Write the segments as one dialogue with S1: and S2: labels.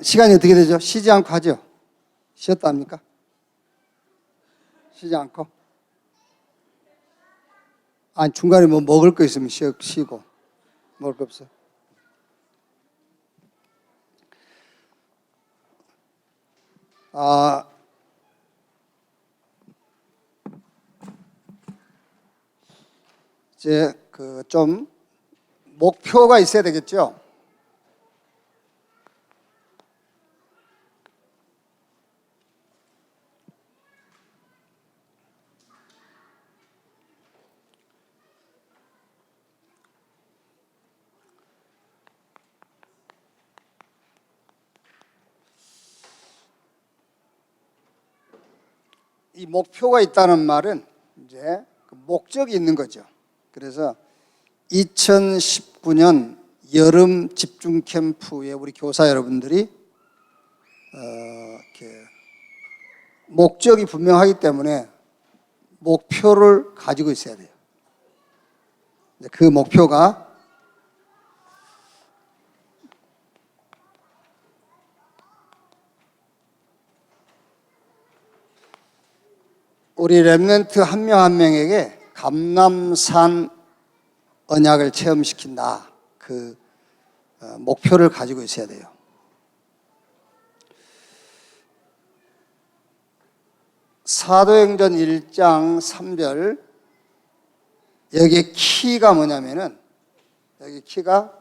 S1: 시간이 어떻게 되죠? 쉬지 않고 하죠? 쉬었다 합니까? 쉬지 않고? 중간에 뭐 먹을 거 있으면 쉬고. 먹을 거 없어요? 이제 좀 목표가 있어야 되겠죠? 이 목표가 있다는 말은 이제 목적이 있는 거죠. 그래서 2019년 여름 집중 캠프에 우리 교사 여러분들이 이렇게 목적이 분명하기 때문에 목표를 가지고 있어야 돼요. 그 목표가 우리 렘넌트 한 명 한 명에게 감람산 언약을 체험시킨다. 그 목표를 가지고 있어야 돼요. 사도행전 1장 3절 여기에 키가 뭐냐면은 여기 키가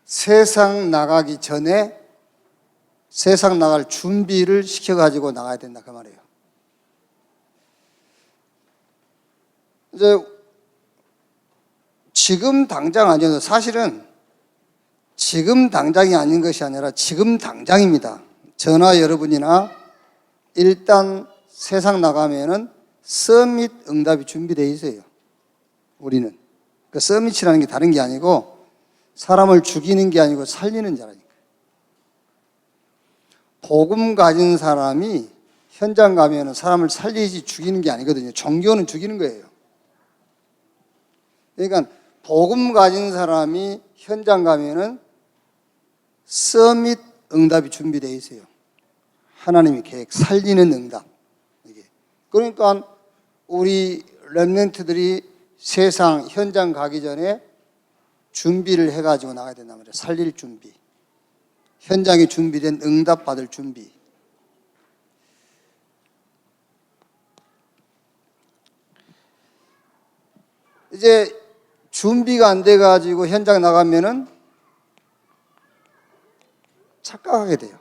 S1: 세상 나가기 전에 세상 나갈 준비를 시켜가지고 나가야 된다 그 말이에요. 이제 지금 당장 아니어도 사실은 지금 당장이 아닌 것이 아니라 지금 당장입니다. 저나 여러분이나 일단 세상 나가면은 서밋 응답이 준비되어 있어요. 우리는 그 서밋이라는 게 다른 게 아니고 사람을 죽이는 게 아니고 살리는 자라니까. 복음 가진 사람이 현장 가면은 사람을 살리지 죽이는 게 아니거든요. 종교는 죽이는 거예요. 그러니까 복음 가진 사람이 현장 가면은 서밋 응답이 준비되어 있어요. 하나님의 계획, 살리는 응답. 이게. 그러니까 우리 렘넌트들이 세상 현장 가기 전에 준비를 해가지고 나가야 된단 말이에요. 살릴 준비. 현장에 준비된 응답 받을 준비. 이제 준비가 안 돼가지고 현장 나가면은 착각하게 돼요.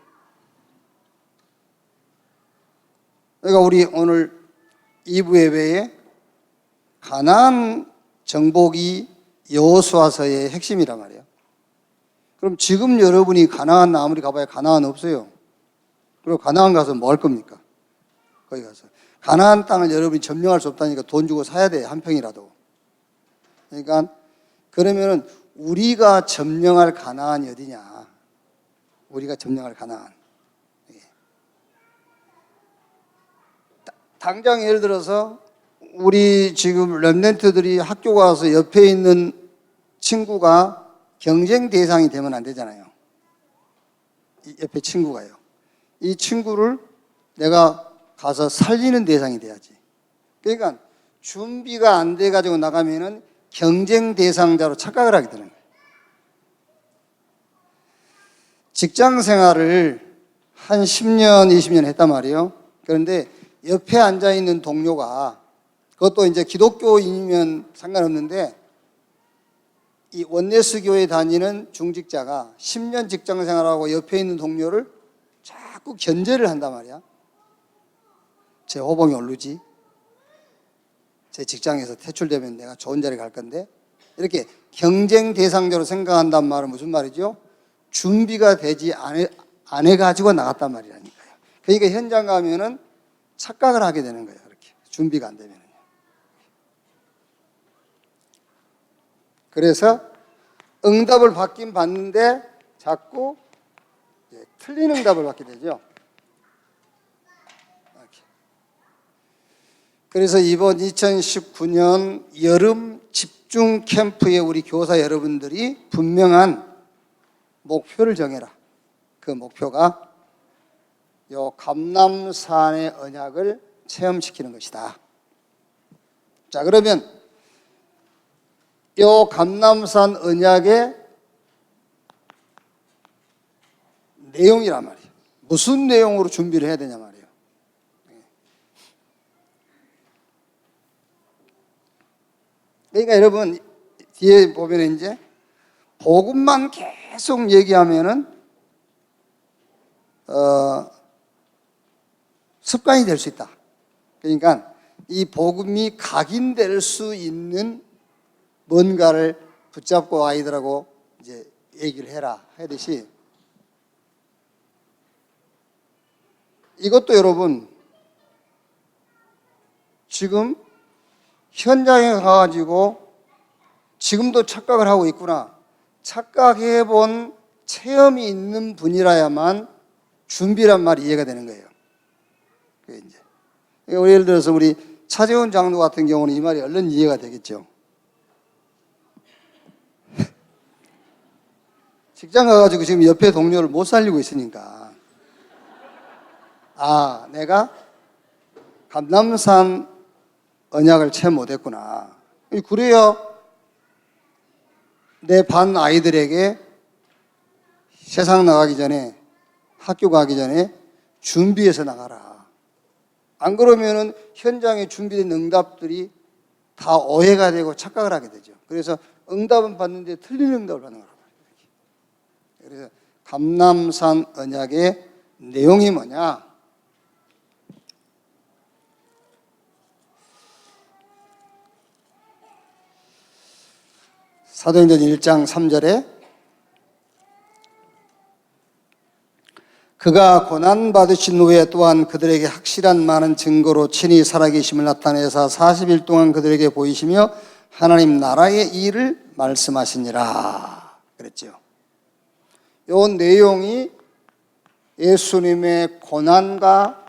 S1: 그러니까 우리 오늘 2부 예배에 가나안 정복이 여호수아서의 핵심이란 말이에요. 그럼 지금 여러분이 가나안 아무리 가봐야 가나안 없어요. 그리고 가나안 가서 뭐 할 겁니까? 거기 가서 가나안 땅을 여러분이 점령할 수 없다니까 돈 주고 사야 돼, 한 평이라도. 그러니까 그러면은 우리가 점령할 가나안이 어디냐? 우리가 점령할 가나안. 당장 예를 들어서 우리 지금 렘넌트들이 학교 가서 옆에 있는 친구가 경쟁 대상이 되면 안 되잖아요. 이 옆에 친구가요. 이 친구를 내가 가서 살리는 대상이 돼야지. 그러니까 준비가 안 돼가지고 나가면은 경쟁 대상자로 착각을 하게 되는 거예요. 직장 생활을 한 10년, 20년 했단 말이에요. 그런데 옆에 앉아있는 동료가 그것도 이제 기독교인이면 상관없는데 이 원네스 교회 다니는 중직자가 10년 직장 생활하고 옆에 있는 동료를 자꾸 견제를 한단 말이야. 제 호봉이 오르지. 제 직장에서 퇴출되면 내가 좋은 자리 갈 건데 이렇게 경쟁 대상자로 생각한단 말은 무슨 말이죠? 준비가 되지 안 해가지고 나갔단 말이라니까요. 그러니까 현장 가면은 착각을 하게 되는 거예요. 이렇게 준비가 안 되면은요. 그래서 응답을 받긴 받는데 자꾸 틀린 응답을 받게 되죠. 그래서 이번 2019년 여름 집중 캠프에 우리 교사 여러분들이 분명한 목표를 정해라. 그 목표가 요 감람산의 언약을 체험시키는 것이다. 자, 그러면 요 감람산 언약의 내용이란 말이에요. 무슨 내용으로 준비를 해야 되냐 말이에요. 그러니까 여러분 뒤에 보면 이제 복음만 계속 얘기하면은 습관이 될 수 있다. 그러니까 이 복음이 각인될 수 있는 뭔가를 붙잡고 아이들하고 이제 얘기를 해라 하듯이 이것도 여러분 지금 현장에 가가지고 지금도 착각을 하고 있구나. 착각해 본 체험이 있는 분이라야만 준비란 말이 이해가 되는 거예요. 그게 이제. 그러니까 예를 들어서 우리 차재훈 장로 같은 경우는 이 말이 얼른 이해가 되겠죠. 직장 가가지고 지금 옆에 동료를 못 살리고 있으니까. 아, 내가 감람산 언약을 체험 못했구나. 그래야 내 반 아이들에게 세상 나가기 전에, 학교 가기 전에 준비해서 나가라. 안 그러면은 현장에 준비된 응답들이 다 오해가 되고 착각을 하게 되죠. 그래서 응답은 받는데 틀린 응답을 받는 거란 말이에요. 그래서 감람산 언약의 내용이 뭐냐? 사도행전 1장 3절에 그가 고난받으신 후에 또한 그들에게 확실한 많은 증거로 친히 살아계심을 나타내사 40일 동안 그들에게 보이시며 하나님 나라의 일을 말씀하시니라 그랬죠. 이 내용이 예수님의 고난과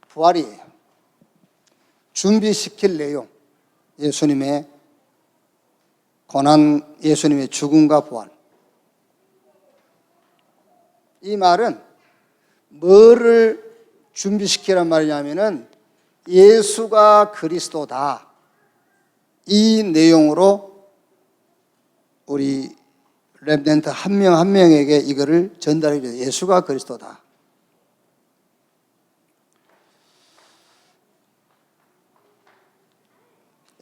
S1: 부활이에요. 준비시킬 내용, 예수님의 고난, 예수님의 죽음과 부활. 이 말은 뭐를 준비시키란 말이냐면은 예수가 그리스도다. 이 내용으로 우리 렘넌트 한 명 한 명에게 이거를 전달해 줘요. 예수가 그리스도다.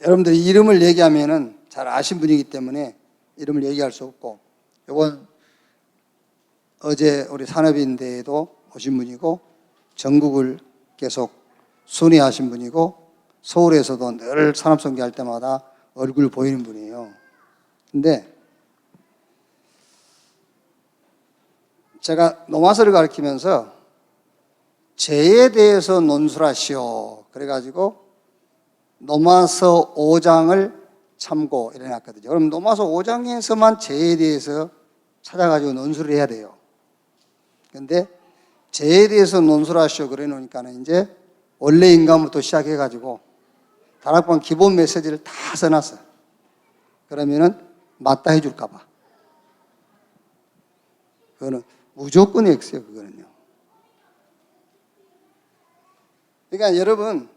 S1: 여러분들이 이름을 얘기하면은 잘 아신 분이기 때문에 이름을 얘기할 수 없고, 이번 어제 우리 산업인대에도 오신 분이고, 전국을 계속 순회하신 분이고, 서울에서도 늘 산업선교할 때마다 얼굴 보이는 분이에요. 근데 제가 노마서를 가르치면서 죄에 대해서 논술하시오. 그래가지고 노마서 5장을 참고 이래놨거든요. 그럼 노마서 5장에서만 죄에 대해서 찾아가지고 논술을 해야 돼요. 근데 죄에 대해서 논술하시오 그래 놓으니까는 이제 원래 인간부터 시작해가지고 다락방 기본 메시지를 다 써놨어요. 그러면은 맞다 해줄까봐. 그거는 무조건 X예요, 그거는요. 그러니까 여러분,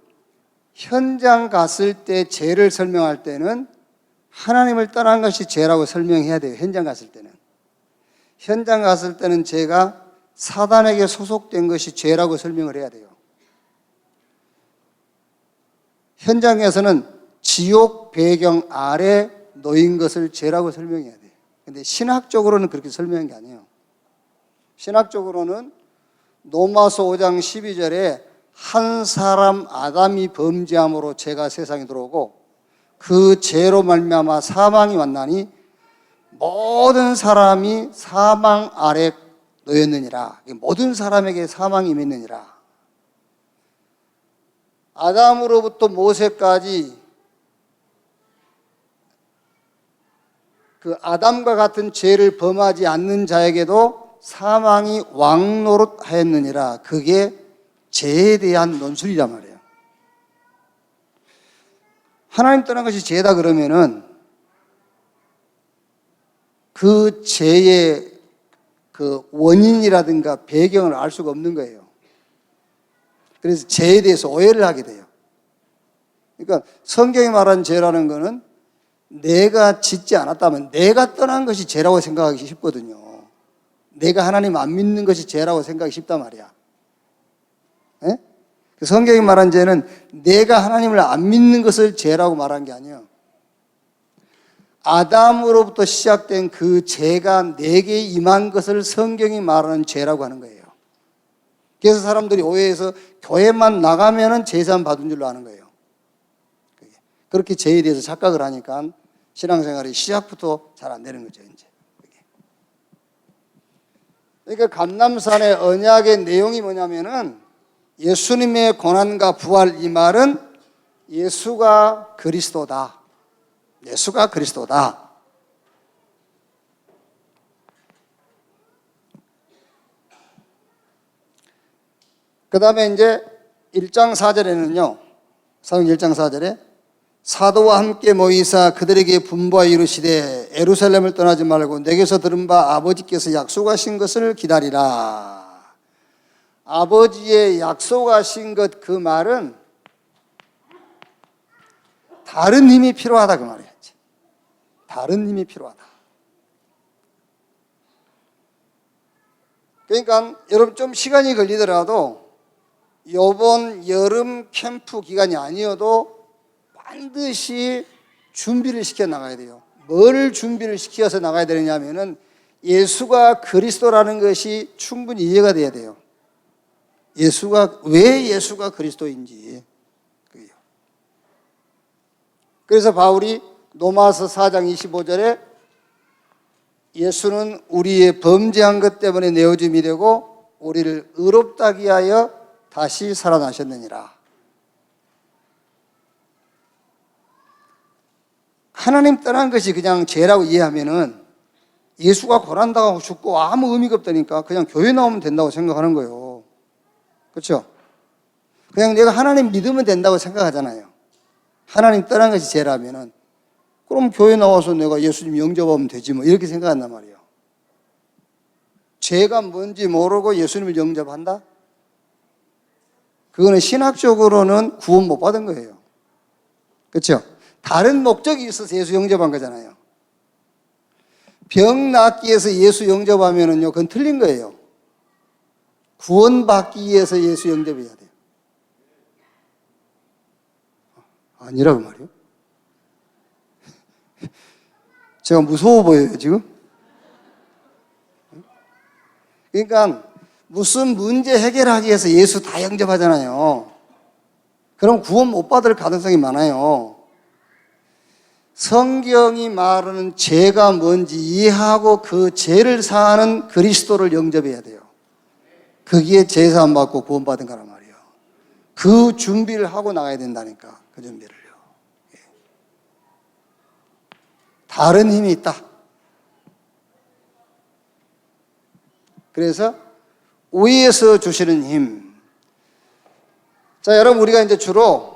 S1: 현장 갔을 때 죄를 설명할 때는 하나님을 떠난 것이 죄라고 설명해야 돼요. 현장 갔을 때는. 현장 갔을 때는 죄가 사단에게 소속된 것이 죄라고 설명을 해야 돼요. 현장에서는 지옥 배경 아래 놓인 것을 죄라고 설명해야 돼요. 근데 신학적으로는 그렇게 설명한 게 아니에요. 신학적으로는 로마서 5장 12절에 한 사람 아담이 범죄함으로 죄가 세상에 들어오고 그 죄로 말미암아 사망이 왔나니 모든 사람이 사망 아래 놓였느니라. 모든 사람에게 사망이 임했느니라. 아담으로부터 모세까지 그 아담과 같은 죄를 범하지 않는 자에게도 사망이 왕노릇하였느니라. 그게 죄에 대한 논술이란 말이에요. 하나님 떠난 것이 죄다 그러면은 그 죄의 그 원인이라든가 배경을 알 수가 없는 거예요. 그래서 죄에 대해서 오해를 하게 돼요. 그러니까 성경이 말하는 죄라는 거는 내가 짓지 않았다면 내가 떠난 것이 죄라고 생각하기 쉽거든요. 내가 하나님 안 믿는 것이 죄라고 생각하기 쉽단 말이야. 예? 성경이 말한 죄는 내가 하나님을 안 믿는 것을 죄라고 말한 게 아니에요. 아담으로부터 시작된 그 죄가 내게 임한 것을 성경이 말하는 죄라고 하는 거예요. 그래서 사람들이 오해해서 교회만 나가면은 제사함 받은 줄로 아는 거예요. 그렇게 죄에 대해서 착각을 하니까 신앙생활이 시작부터 잘 안 되는 거죠, 이제. 그러니까 감람산의 언약의 내용이 뭐냐면은 예수님의 고난과 부활, 이 말은 예수가 그리스도다. 예수가 그리스도다. 그 다음에 이제 1장 4절에는요, 사도행 1장 4절에 사도와 함께 모이사 그들에게 분부하여 이르시되 예루살렘을 떠나지 말고 내게서 들은 바 아버지께서 약속하신 것을 기다리라. 아버지의 약속하신 것, 그 말은 다른 힘이 필요하다, 그 말이에요. 다른 힘이 필요하다. 그러니까 여러분 좀 시간이 걸리더라도 이번 여름 캠프 기간이 아니어도 반드시 준비를 시켜 나가야 돼요. 뭘 준비를 시켜서 나가야 되느냐면은 예수가 그리스도라는 것이 충분히 이해가 돼야 돼요. 왜 예수가 그리스도인지. 그래서 바울이 로마서 4장 25절에 예수는 우리의 범죄한 것 때문에 내어짐이 되고 우리를 의롭다 하기 위하여 다시 살아나셨느니라. 하나님 떠난 것이 그냥 죄라고 이해하면은 예수가 고난당하고 죽고 아무 의미가 없다니까 그냥 교회 나오면 된다고 생각하는 거예요. 그렇죠? 그냥 내가 하나님 믿으면 된다고 생각하잖아요. 하나님 떠난 것이 죄라면은 그럼 교회 나와서 내가 예수님 영접하면 되지 뭐 이렇게 생각한단 말이에요. 죄가 뭔지 모르고 예수님을 영접한다? 그거는 신학적으로는 구원 못 받은 거예요. 그렇죠? 다른 목적이 있어서 예수 영접한 거잖아요. 병 낫기 위해서 예수 영접하면은요, 그건 틀린 거예요. 구원받기 위해서 예수 영접해야 돼요. 아니라고 말이요? 제가 무서워 보여요, 지금? 그러니까 무슨 문제 해결하기 위해서 예수 다 영접하잖아요. 그럼 구원 못 받을 가능성이 많아요. 성경이 말하는 죄가 뭔지 이해하고 그 죄를 사하는 그리스도를 영접해야 돼요. 거기에 제사함 받고 구원 받은 거란 말이에요. 그 준비를 하고 나가야 된다니까, 그 준비를요. 다른 힘이 있다. 그래서 위에서 주시는 힘. 자, 여러분, 우리가 이제 주로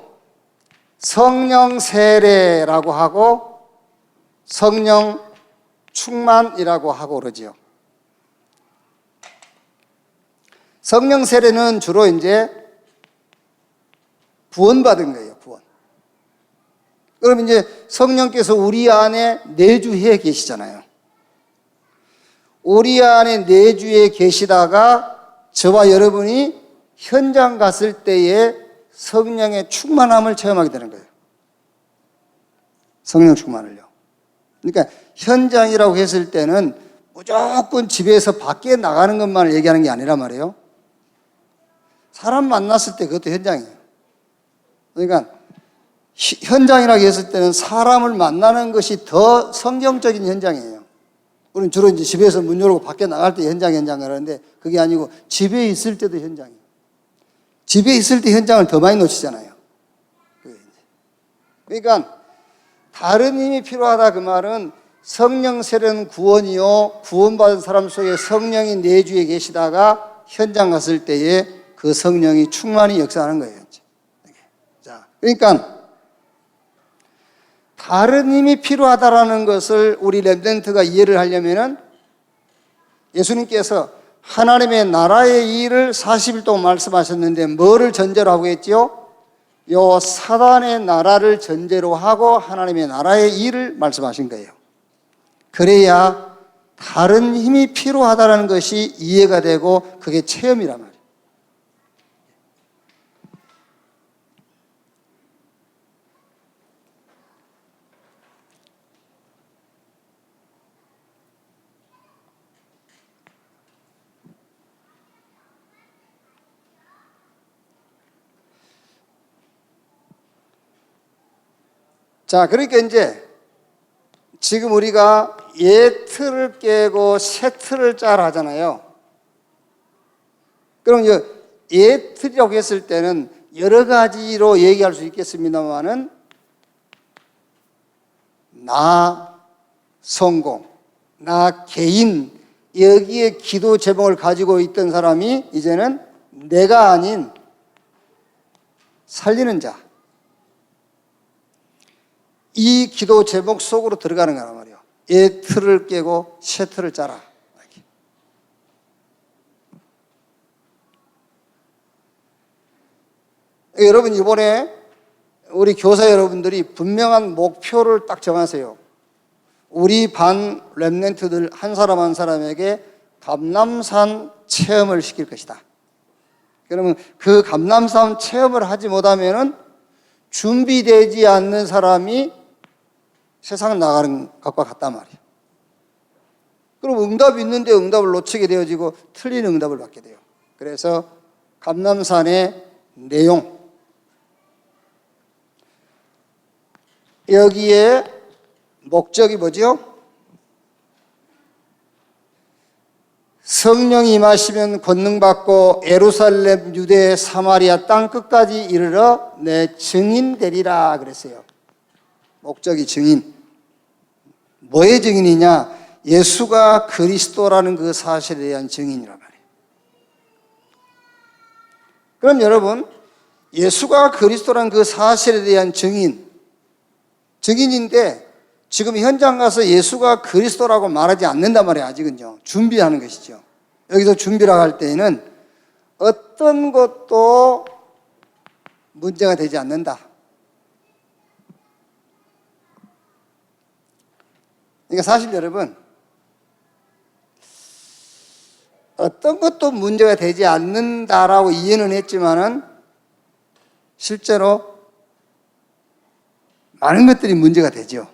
S1: 성령 세례라고 하고 성령 충만이라고 하고 그러지요. 성령 세례는 주로 이제 구원받은 거예요, 구원. 그럼 이제 성령께서 우리 안에 내주해 계시잖아요. 우리 안에 내주해 계시다가 저와 여러분이 현장 갔을 때에 성령의 충만함을 체험하게 되는 거예요. 성령 충만을요. 그러니까 현장이라고 했을 때는 무조건 집에서 밖에 나가는 것만 얘기하는 게 아니란 말이에요. 사람 만났을 때 그것도 현장이에요. 그러니까 현장이라고 했을 때는 사람을 만나는 것이 더 성경적인 현장이에요. 우리는 주로 이제 집에서 문 열고 밖에 나갈 때 현장을 하는데 그게 아니고 집에 있을 때도 현장이에요. 집에 있을 때 현장을 더 많이 놓치잖아요. 그러니까 다른 힘이 필요하다, 그 말은 성령 세례는 구원이요, 구원받은 사람 속에 성령이 내주에 계시다가 현장 갔을 때에 그 성령이 충만히 역사하는 거예요. 자, 그러니까 다른 힘이 필요하다라는 것을 우리 렘넌트가 이해를 하려면은 예수님께서 하나님의 나라의 일을 40일 동안 말씀하셨는데 뭐를 전제로 하고 했지요? 요 사단의 나라를 전제로 하고 하나님의 나라의 일을 말씀하신 거예요. 그래야 다른 힘이 필요하다는 것이 이해가 되고 그게 체험이란 말이에요. 자, 그러니까 이제 지금 우리가 예 틀을 깨고 새 틀을 짜라 하잖아요. 그럼 예 틀이라고 했을 때는 여러 가지로 얘기할 수 있겠습니다만은 나 성공, 나 개인 여기에 기도 제목을 가지고 있던 사람이 이제는 내가 아닌 살리는 자, 이 기도 제목 속으로 들어가는 거란 말이에요. 예 틀을 깨고 새 틀을 짜라. 여러분, 이번에 우리 교사 여러분들이 분명한 목표를 딱 정하세요. 우리 반 렘넌트들 한 사람 한 사람에게 감람산 체험을 시킬 것이다. 그러면 그 감람산 체험을 하지 못하면은 준비되지 않는 사람이 세상 나가는 것과 같단 말이에요. 그럼 응답이 있는데 응답을 놓치게 되어지고 틀린 응답을 받게 돼요. 그래서 감람산의 내용, 여기에 목적이 뭐죠? 성령이 임하시면 권능받고 예루살렘, 유대, 사마리아 땅 끝까지 이르러 내 증인 되리라 그랬어요. 목적이 증인. 뭐의 증인이냐? 예수가 그리스도라는 그 사실에 대한 증인이란 말이에요. 그럼 여러분, 예수가 그리스도라는 그 사실에 대한 증인인데 지금 현장 가서 예수가 그리스도라고 말하지 않는단 말이에요. 아직은요. 준비하는 것이죠. 여기서 준비라고 할 때에는 어떤 것도 문제가 되지 않는다. 그러니까 사실 여러분, 어떤 것도 문제가 되지 않는다라고 이해는 했지만은 실제로 많은 것들이 문제가 되죠.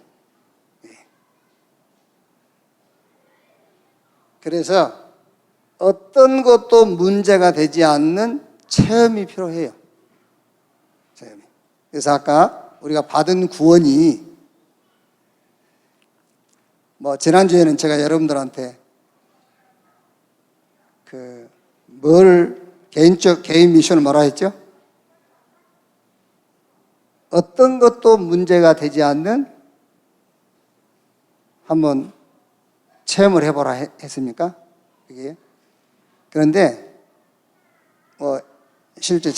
S1: 그래서 어떤 것도 문제가 되지 않는 체험이 필요해요. 체험이. 그래서 아까 우리가 받은 구원이 지난주에는 제가 여러분들한테 개인 미션을 뭐라 했죠? 어떤 것도 문제가 되지 않는 한번 체험을 해보라 했습니까? 그게. 그런데 실제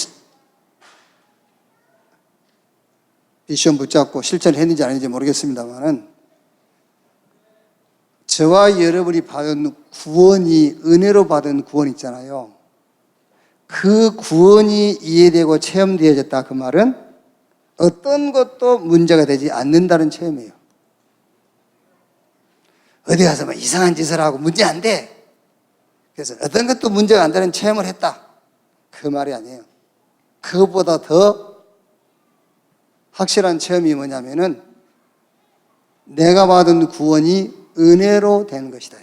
S1: 미션 붙잡고 실천했는지 아닌지 모르겠습니다만은 저와 여러분이 받은 구원이 은혜로 받은 구원 있잖아요. 그 구원이 이해되고 체험되어졌다. 그 말은 어떤 것도 문제가 되지 않는다는 체험이에요. 어디 가서 막 이상한 짓을 하고 문제 안 돼. 그래서 어떤 것도 문제가 안 되는 체험을 했다. 그 말이 아니에요. 그것보다 더 확실한 체험이 뭐냐면은 내가 받은 구원이 은혜로 된 것이다.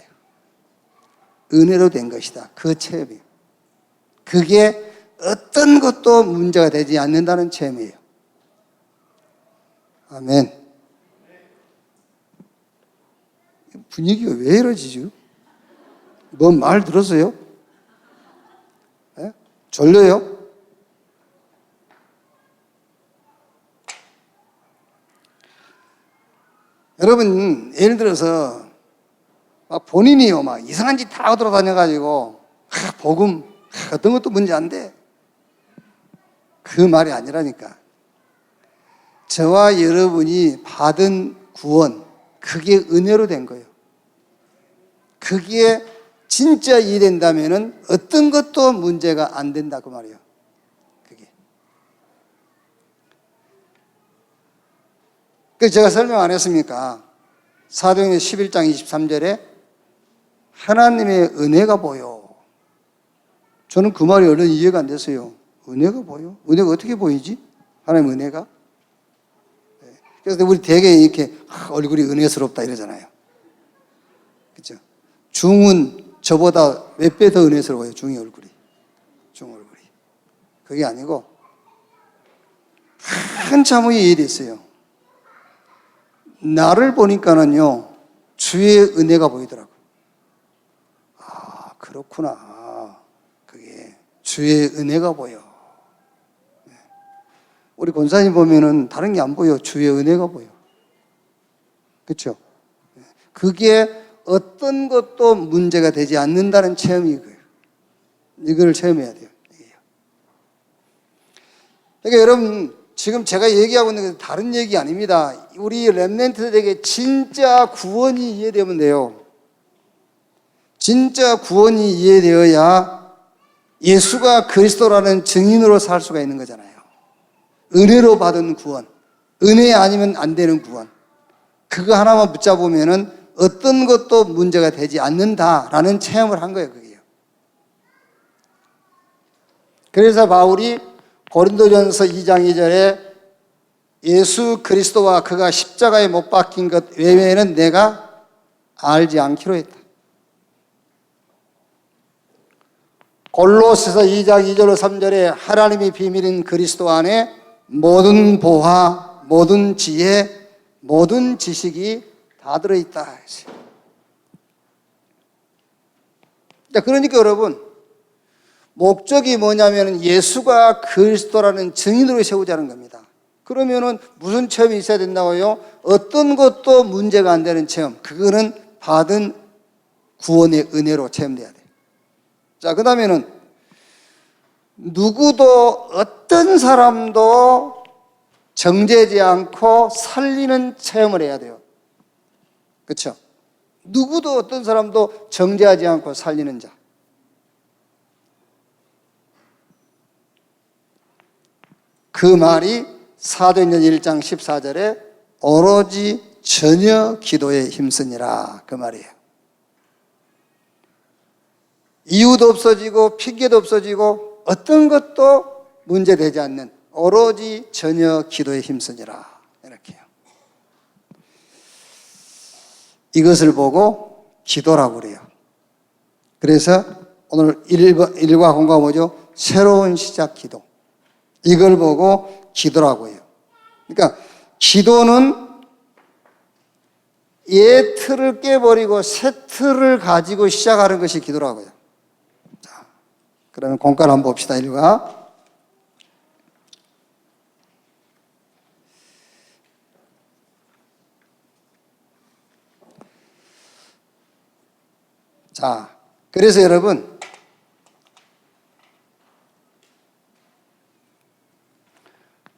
S1: 은혜로 된 것이다. 그 체험이에요. 그게 어떤 것도 문제가 되지 않는다는 체험이에요. 아멘. 분위기가 왜 이러지 지금? 뭔 말 들었어요? 네? 졸려요? 여러분, 예를 들어서 본인이요 막 이상한 짓 다 하고 돌아다녀가지고 복음 어떤 것도 문제 안 돼. 그 말이 아니라니까. 저와 여러분이 받은 구원, 그게 은혜로 된 거예요. 그게 진짜 이해된다면은 어떤 것도 문제가 안 된다 그 말이에요. 그게. 그래서 제가 설명 안 했습니까? 사도행전 11장 23절에 하나님의 은혜가 보여. 저는 그 말이 얼른 이해가 안 됐어요. 은혜가 보여? 은혜가 어떻게 보이지? 하나님 은혜가? 그래서 우리 되게 이렇게 얼굴이 은혜스럽다 이러잖아요. 그렇죠? 중은 저보다 몇 배 더 은혜스러워요. 중의 얼굴이. 중 얼굴이. 그게 아니고 한참 후에 이해됐어요. 나를 보니까는요, 주의 은혜가 보이더라고요. 아, 그렇구나. 그게 주의 은혜가 보여. 우리 권사님 보면은 다른 게 안 보여. 주의 은혜가 보여. 그렇죠? 그게 어떤 것도 문제가 되지 않는다는 체험이 이거예요. 이걸 체험해야 돼요. 그러니까 여러분, 지금 제가 얘기하고 있는 건 다른 얘기 아닙니다. 우리 렘넌트들에게 진짜 구원이 이해되면 돼요. 진짜 구원이 이해되어야 예수가 그리스도라는 증인으로 살 수가 있는 거잖아요. 은혜로 받은 구원, 은혜 아니면 안 되는 구원, 그거 하나만 붙잡으면은 어떤 것도 문제가 되지 않는다라는 체험을 한 거예요, 그게요. 그래서 바울이 고린도전서 2장 2절에 예수 그리스도와 그가 십자가에 못 박힌 것 외에는 내가 알지 않기로 했다. 골로새서 2장 2절로 3절에 하나님이 비밀인 그리스도 안에 모든 보화, 모든 지혜, 모든 지식이 다 들어있다. 자, 그러니까 여러분, 목적이 뭐냐면 예수가 그리스도라는 증인으로 세우자는 겁니다. 그러면은 무슨 체험이 있어야 된다고요? 어떤 것도 문제가 안 되는 체험. 그거는 받은 구원의 은혜로 체험돼야 돼요. 자, 그 다음에는 누구도 어떤 사람도 정죄하지 않고 살리는 체험을 해야 돼요. 그렇죠? 누구도 어떤 사람도 정죄하지 않고 살리는 자. 그 말이 사도행전 1장 14절에 오로지 전혀 기도에 힘쓰니라 그 말이에요. 이유도 없어지고 핑계도 없어지고 어떤 것도 문제되지 않는 오로지 전혀 기도에 힘쓰니라 이렇게요. 이것을 보고 기도라고 그래요. 그래서 오늘 일과 공과 뭐죠? 새로운 시작 기도. 이걸 보고 기도라고 해요. 그러니까 기도는 옛 틀을 깨버리고 새 틀을 가지고 시작하는 것이 기도라고요. 자, 그러면 공과를 한번 봅시다. 일과. 자, 그래서 여러분,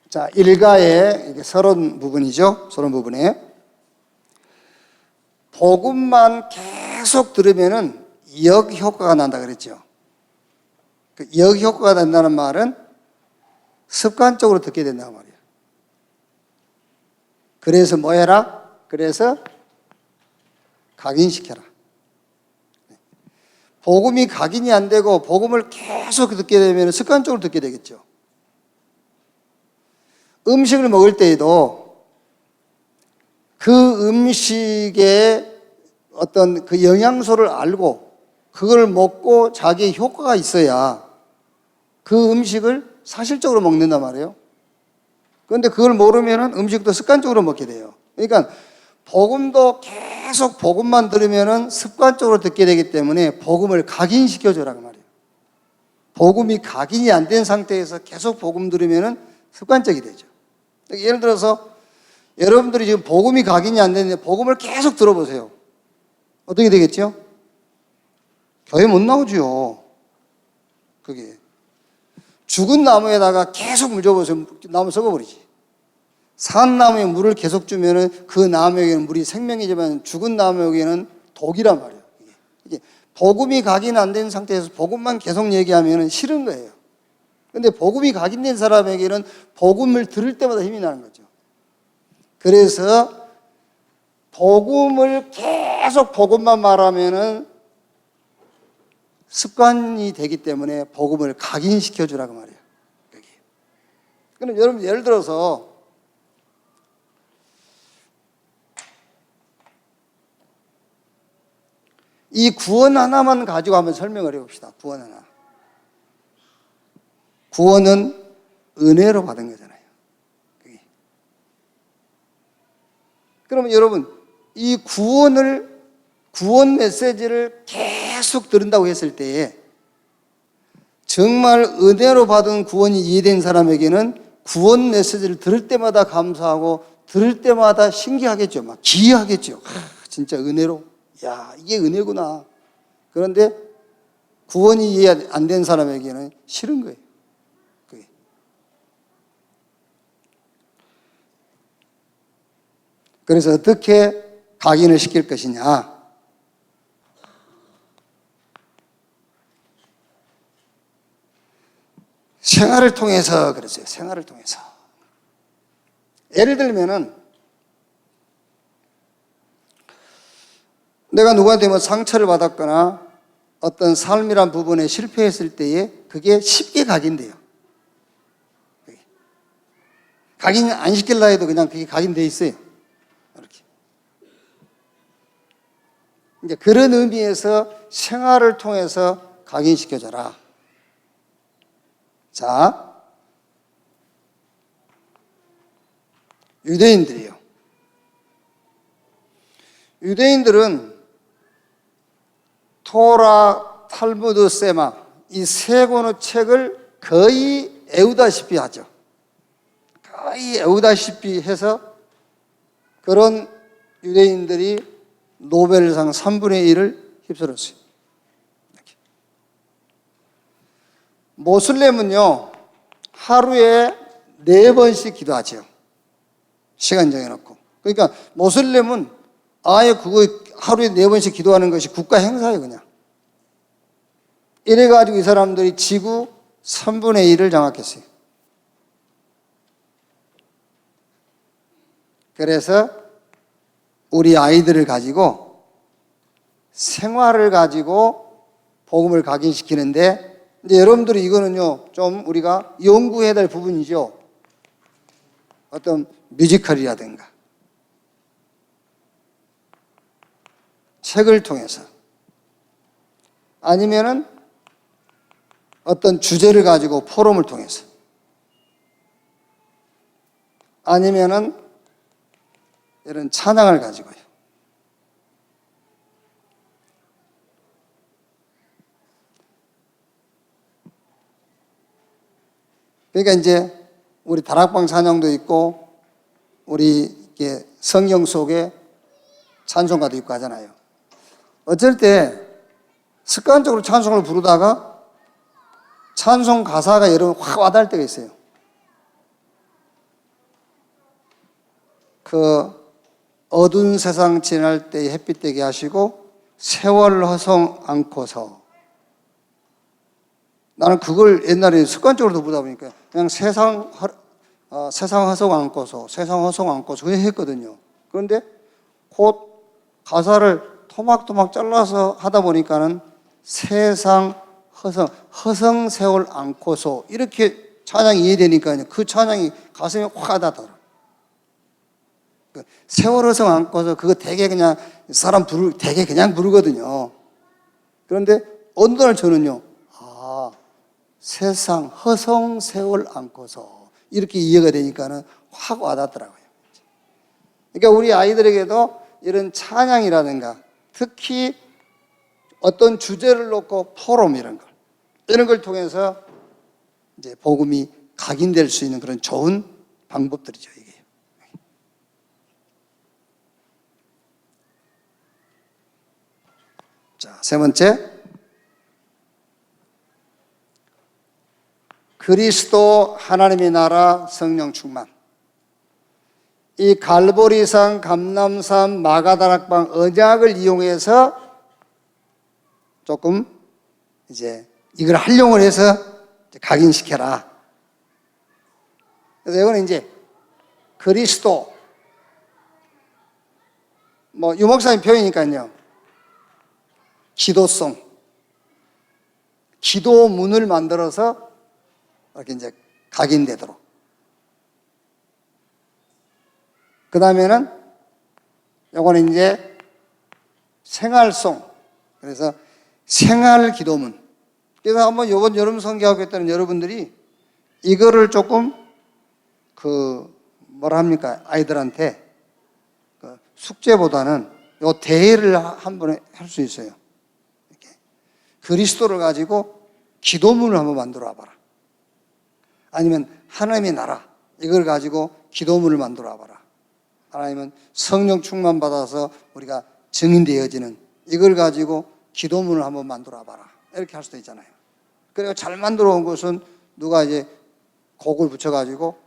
S1: 자, 일가의 서론 부분이죠. 서론 부분에 복음만 계속 들으면은 역효과가 난다 그랬죠. 그 역효과가 난다는 말은 습관적으로 듣게 된다는 말이에요. 그래서 뭐 해라? 그래서 각인시켜라. 복음이 각인이 안 되고 복음을 계속 듣게 되면 습관적으로 듣게 되겠죠. 음식을 먹을 때에도 그 음식의 어떤 그 영양소를 알고 그걸 먹고 자기의 효과가 있어야 그 음식을 사실적으로 먹는단 말이에요. 그런데 그걸 모르면 음식도 습관적으로 먹게 돼요. 그러니까 복음도 계속 복음만 들으면 습관적으로 듣게 되기 때문에 복음을 각인시켜줘라는 말이에요. 복음이 각인이 안 된 상태에서 계속 복음 들으면 습관적이 되죠. 예를 들어서 여러분들이 지금 복음이 각인이 안 되는데 복음을 계속 들어보세요. 어떻게 되겠죠? 교회 못 나오죠. 그게 죽은 나무에다가 계속 물 줘보세요. 나무 썩어버리지. 산 나무에 물을 계속 주면은 그 나무에게는 물이 생명이지만 죽은 나무에게는 독이란 말이에요. 이게 복음이 각인 안 된 상태에서 복음만 계속 얘기하면은 싫은 거예요. 근데 복음이 각인된 사람에게는 복음을 들을 때마다 힘이 나는 거죠. 그래서 복음을 계속 복음만 말하면은 습관이 되기 때문에 복음을 각인시켜 주라고 말이에요. 여기. 그럼 여러분 예를 들어서 이 구원 하나만 가지고 한번 설명을 해봅시다. 구원 하나. 구원은 은혜로 받은 거잖아요. 그러면 여러분, 이 구원 메시지를 계속 들은다고 했을 때에 정말 은혜로 받은 구원이 이해된 사람에게는 구원 메시지를 들을 때마다 감사하고 들을 때마다 신기하겠죠. 막 기이하겠죠. 진짜 은혜로. 야, 이게 은혜구나. 그런데 구원이 이해 안 된 사람에게는 싫은 거예요. 그게. 그래서 어떻게 각인을 시킬 것이냐. 생활을 통해서 그랬어요. 생활을 통해서. 예를 들면은 내가 누구한테 뭐 상처를 받았거나 어떤 삶이란 부분에 실패했을 때에 그게 쉽게 각인돼요. 각인 안 시킬라 해도 그냥 그게 각인돼 있어요. 이렇게. 이제 그런 의미에서 생활을 통해서 각인시켜줘라. 자, 유대인들이요. 유대인들은 토라, 탈무드, 세마 이 세 권의 책을 거의 애우다시피 하죠. 거의 애우다시피 해서 그런 유대인들이 노벨상 3분의 1을 휩쓸었어요. 모슬렘은요, 하루에 4번씩 기도하죠. 시간 정해놓고. 그러니까 모슬렘은 아예 그거 하루에 4번씩 기도하는 것이 국가 행사예요, 그냥. 이래가지고 이 사람들이 지구 3분의 1을 장악했어요. 그래서 우리 아이들을 가지고 생활을 가지고 복음을 각인시키는데 이제 여러분들이 이거는요, 좀 우리가 연구해야 될 부분이죠. 어떤 뮤지컬이라든가 책을 통해서 아니면은 어떤 주제를 가지고 포럼을 통해서 아니면은 이런 찬양을 가지고요. 그러니까 이제 우리 다락방 찬양도 있고 우리 성경 속에 찬송가도 있고 하잖아요. 어쩔 때 습관적으로 찬송을 부르다가 찬송 가사가 여러분 확 와닿을 때가 있어요. 그 어두운 세상 지날 때에 햇빛 되게 하시고 세월 허송 않고서 나는 그걸 옛날에 습관적으로 보다 보니까 그냥 세상 허송 않고서 그냥 했거든요. 그런데 곧 가사를 토막토막 잘라서 하다 보니까는 세상 허성 세월 않고서 이렇게 찬양이 이해되니까요. 그 찬양이 가슴에 확 와닿더라고요. 세월 허성 않고서 그거 되게 그냥 사람 되게 그냥 부르거든요. 그런데 어느 날 저는요, 세상 허성 세월 않고서 이렇게 이해가 되니까는 확 와닿더라고요. 그러니까 우리 아이들에게도 이런 찬양이라든가 특히 어떤 주제를 놓고 포럼 이런 걸 통해서 이제 복음이 각인될 수 있는 그런 좋은 방법들이죠, 이게. 자, 세 번째. 그리스도 하나님의 나라 성령 충만. 이 갈보리산, 감람산, 마가다락방 언약을 이용해서 조금 이제 이걸 활용을 해서 각인시켜라. 그래서 이거는 이제 그리스도, 뭐 유목사님 표현이니까요. 기도성, 기도문을 만들어서 이렇게 이제 각인되도록. 그 다음에는 요거는 이제 생활송. 그래서 생활 기도문. 그래서 한번 요번 여름 성경학교 했다는 여러분들이 이거를 조금 뭐라 합니까? 아이들한테 숙제보다는 요 대회를 한번 할 수 있어요. 이렇게. 그리스도를 가지고 기도문을 한번 만들어 봐라. 아니면 하나님의 나라 이걸 가지고 기도문을 만들어 봐라. 아니면 성령 충만 받아서 우리가 증인되어지는 이걸 가지고 기도문을 한번 만들어 봐라. 이렇게 할 수도 있잖아요. 그리고 잘 만들어 온 것은 누가 이제 곡을 붙여가지고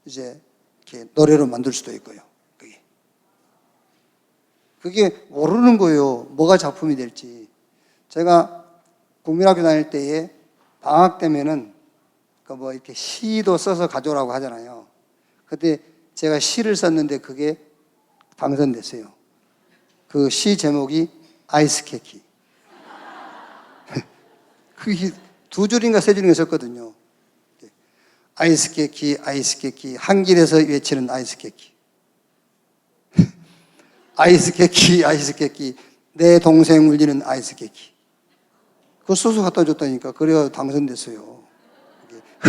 S1: 이제 이렇게 노래로 만들 수도 있고요. 그게 모르는 거예요. 뭐가 작품이 될지. 제가 국민학교 다닐 때에 방학 때면은 뭐 이렇게 시도 써서 가져오라고 하잖아요. 그때 제가 시를 썼는데 그게 당선됐어요. 그 시 제목이 아이스케키. 그게 2줄인가 3줄인가 썼거든요. 아이스케키, 아이스케키. 한 길에서 외치는 아이스케키. 아이스케키, 아이스케키. 내 동생 울리는 아이스케키. 그거 써서 갖다 줬다니까. 그래야 당선됐어요.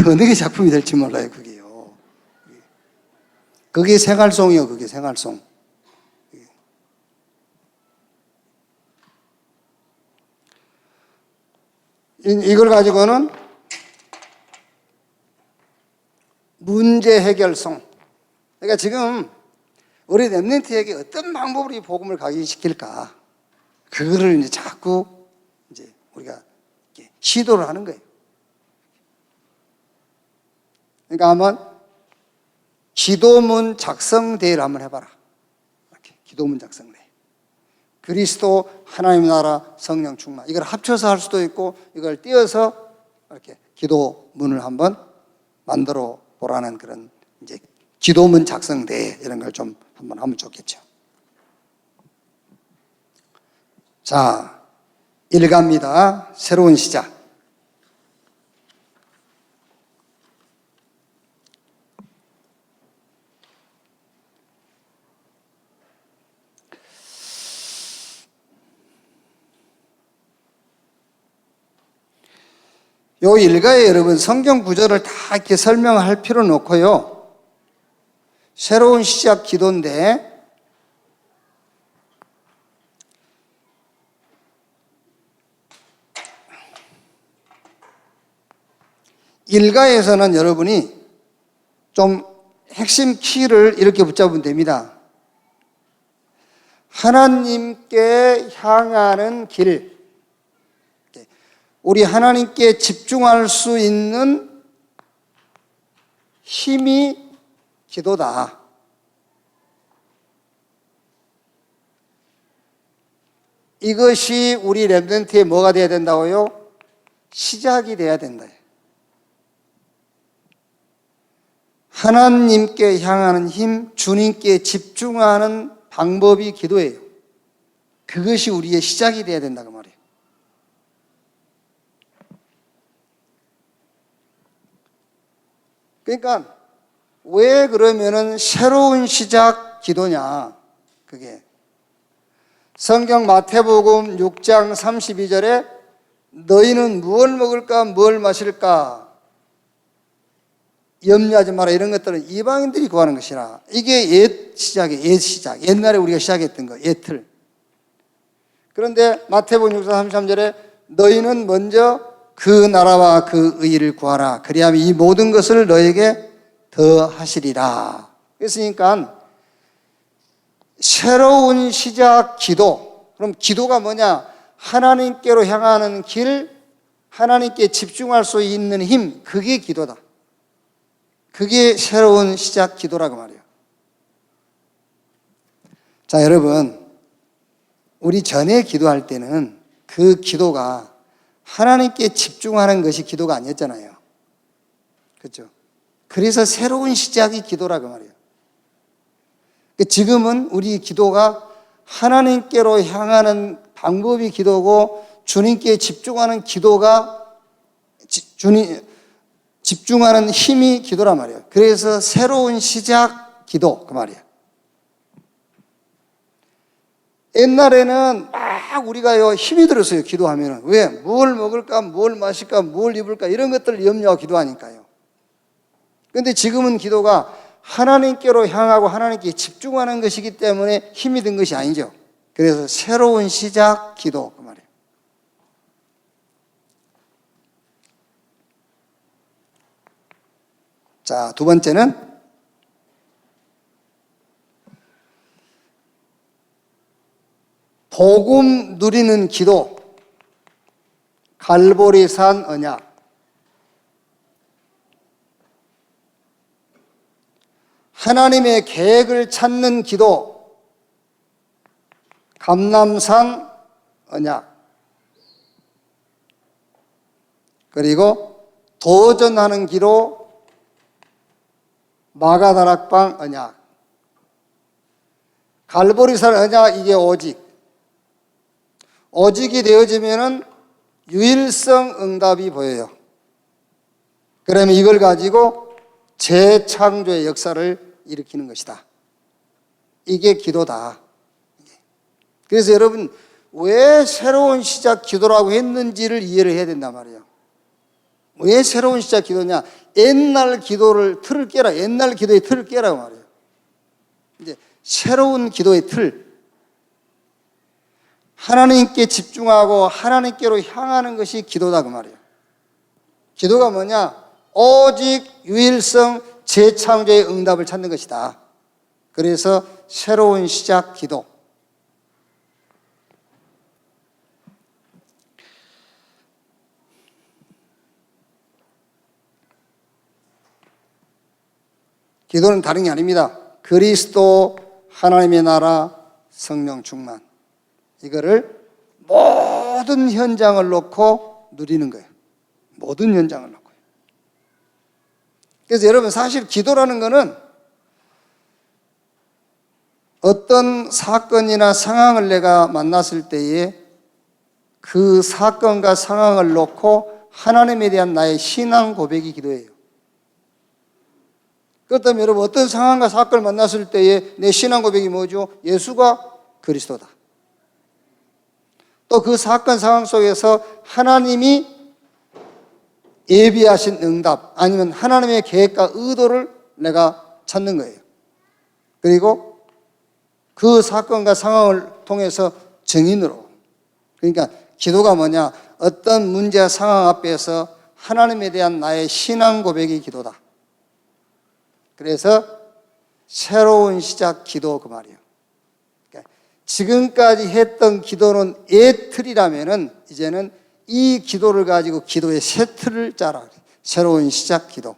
S1: 어느 게 작품이 될지 몰라요, 그게요. 그게 생활송이요, 그게 생활송. 이걸 가지고는 문제 해결송. 그러니까 지금 우리 렘넌트에게 어떤 방법으로 이 복음을 각인시킬까? 그거를 이제 자꾸 이제 우리가 시도를 하는 거예요. 그러니까 한번 기도문 작성 대회를 한번 해봐라. 이렇게 기도문 작성 대회. 그리스도, 하나님 나라, 성령 충만. 이걸 합쳐서 할 수도 있고 이걸 띄어서 이렇게 기도문을 한번 만들어 보라는 그런 이제 기도문 작성 대회 이런 걸 좀 한번 하면 좋겠죠. 자, 일갑니다. 새로운 시작. 요 일가에 여러분 성경 구절을 다 이렇게 설명할 필요는 없고요. 새로운 시작 기도인데 일가에서는 여러분이 좀 핵심 키를 이렇게 붙잡으면 됩니다. 하나님께 향하는 길. 우리 하나님께 집중할 수 있는 힘이 기도다. 이것이 우리 렘넌트의 뭐가 돼야 된다고요? 시작이 돼야 된다. 하나님께 향하는 힘, 주님께 집중하는 방법이 기도예요. 그것이 우리의 시작이 돼야 된다고 말이에요. 그러니까 왜 그러면은 새로운 시작 기도냐? 그게 성경 마태복음 6장 32절에 너희는 무엇을 먹을까 무엇을 마실까 염려하지 마라 이런 것들은 이방인들이 구하는 것이라. 이게 옛 시작이에요. 옛 시작. 옛날에 우리가 시작했던 거. 옛틀. 그런데 마태복음 6장 33절에 너희는 먼저 그 나라와 그 의의를 구하라. 그리하면 이 모든 것을 너에게 더하시리라. 그랬으니까 새로운 시작 기도. 그럼 기도가 뭐냐? 하나님께로 향하는 길, 하나님께 집중할 수 있는 힘. 그게 기도다. 그게 새로운 시작 기도라고 말이에요. 자, 여러분, 우리 전에 기도할 때는 그 기도가 하나님께 집중하는 것이 기도가 아니었잖아요. 그렇죠? 그래서 새로운 시작이 기도라고 말이에요. 지금은 우리 기도가 하나님께로 향하는 방법이 기도고, 주님께 집중하는 기도가 집중하는 힘이 기도란 말이에요. 그래서 새로운 시작 기도 그 말이에요. 옛날에는 막 우리가 힘이 들었어요. 기도하면은. 왜? 뭘 먹을까, 뭘 마실까, 뭘 입을까 이런 것들을 염려하고 기도하니까요. 그런데 지금은 기도가 하나님께로 향하고 하나님께 집중하는 것이기 때문에 힘이 든 것이 아니죠. 그래서 새로운 시작 기도 그 말이에요. 자, 두 번째는 복음 누리는 기도, 갈보리산 언약. 하나님의 계획을 찾는 기도, 감람산 언약. 그리고 도전하는 기도, 마가다락방 언약. 갈보리산 언약, 이게 오직이 되어지면은 유일성 응답이 보여요. 그러면 이걸 가지고 재창조의 역사를 일으키는 것이다. 이게 기도다. 그래서 여러분, 왜 새로운 시작 기도라고 했는지를 이해를 해야 된단 말이에요. 왜 새로운 시작 기도냐? 옛날 기도를 틀을 깨라. 옛날 기도의 틀을 깨라고 말이에요. 이제 새로운 기도의 틀. 하나님께 집중하고 하나님께로 향하는 것이 기도다 그 말이에요. 기도가 뭐냐? 오직 유일성 재창조의 응답을 찾는 것이다. 그래서 새로운 시작 기도. 기도는 다른 게 아닙니다. 그리스도, 하나님의 나라, 성령 충만. 이거를 모든 현장을 놓고 누리는 거예요. 모든 현장을 놓고. 그래서 여러분, 사실 기도라는 거는 어떤 사건이나 상황을 내가 만났을 때에 그 사건과 상황을 놓고 하나님에 대한 나의 신앙 고백이 기도예요. 그렇다면 여러분, 어떤 상황과 사건을 만났을 때에 내 신앙 고백이 뭐죠? 예수가 그리스도다. 또 그 사건 상황 속에서 하나님이 예비하신 응답, 아니면 하나님의 계획과 의도를 내가 찾는 거예요. 그리고 그 사건과 상황을 통해서 증인으로. 그러니까 기도가 뭐냐? 어떤 문제와 상황 앞에서 하나님에 대한 나의 신앙 고백이 기도다. 그래서 새로운 시작 기도 그 말이에요. 그러니까 지금까지 했던 기도는 옛 틀이라면은 이제는 이 기도를 가지고 기도의 새 틀을 짜라. 새로운 시작 기도.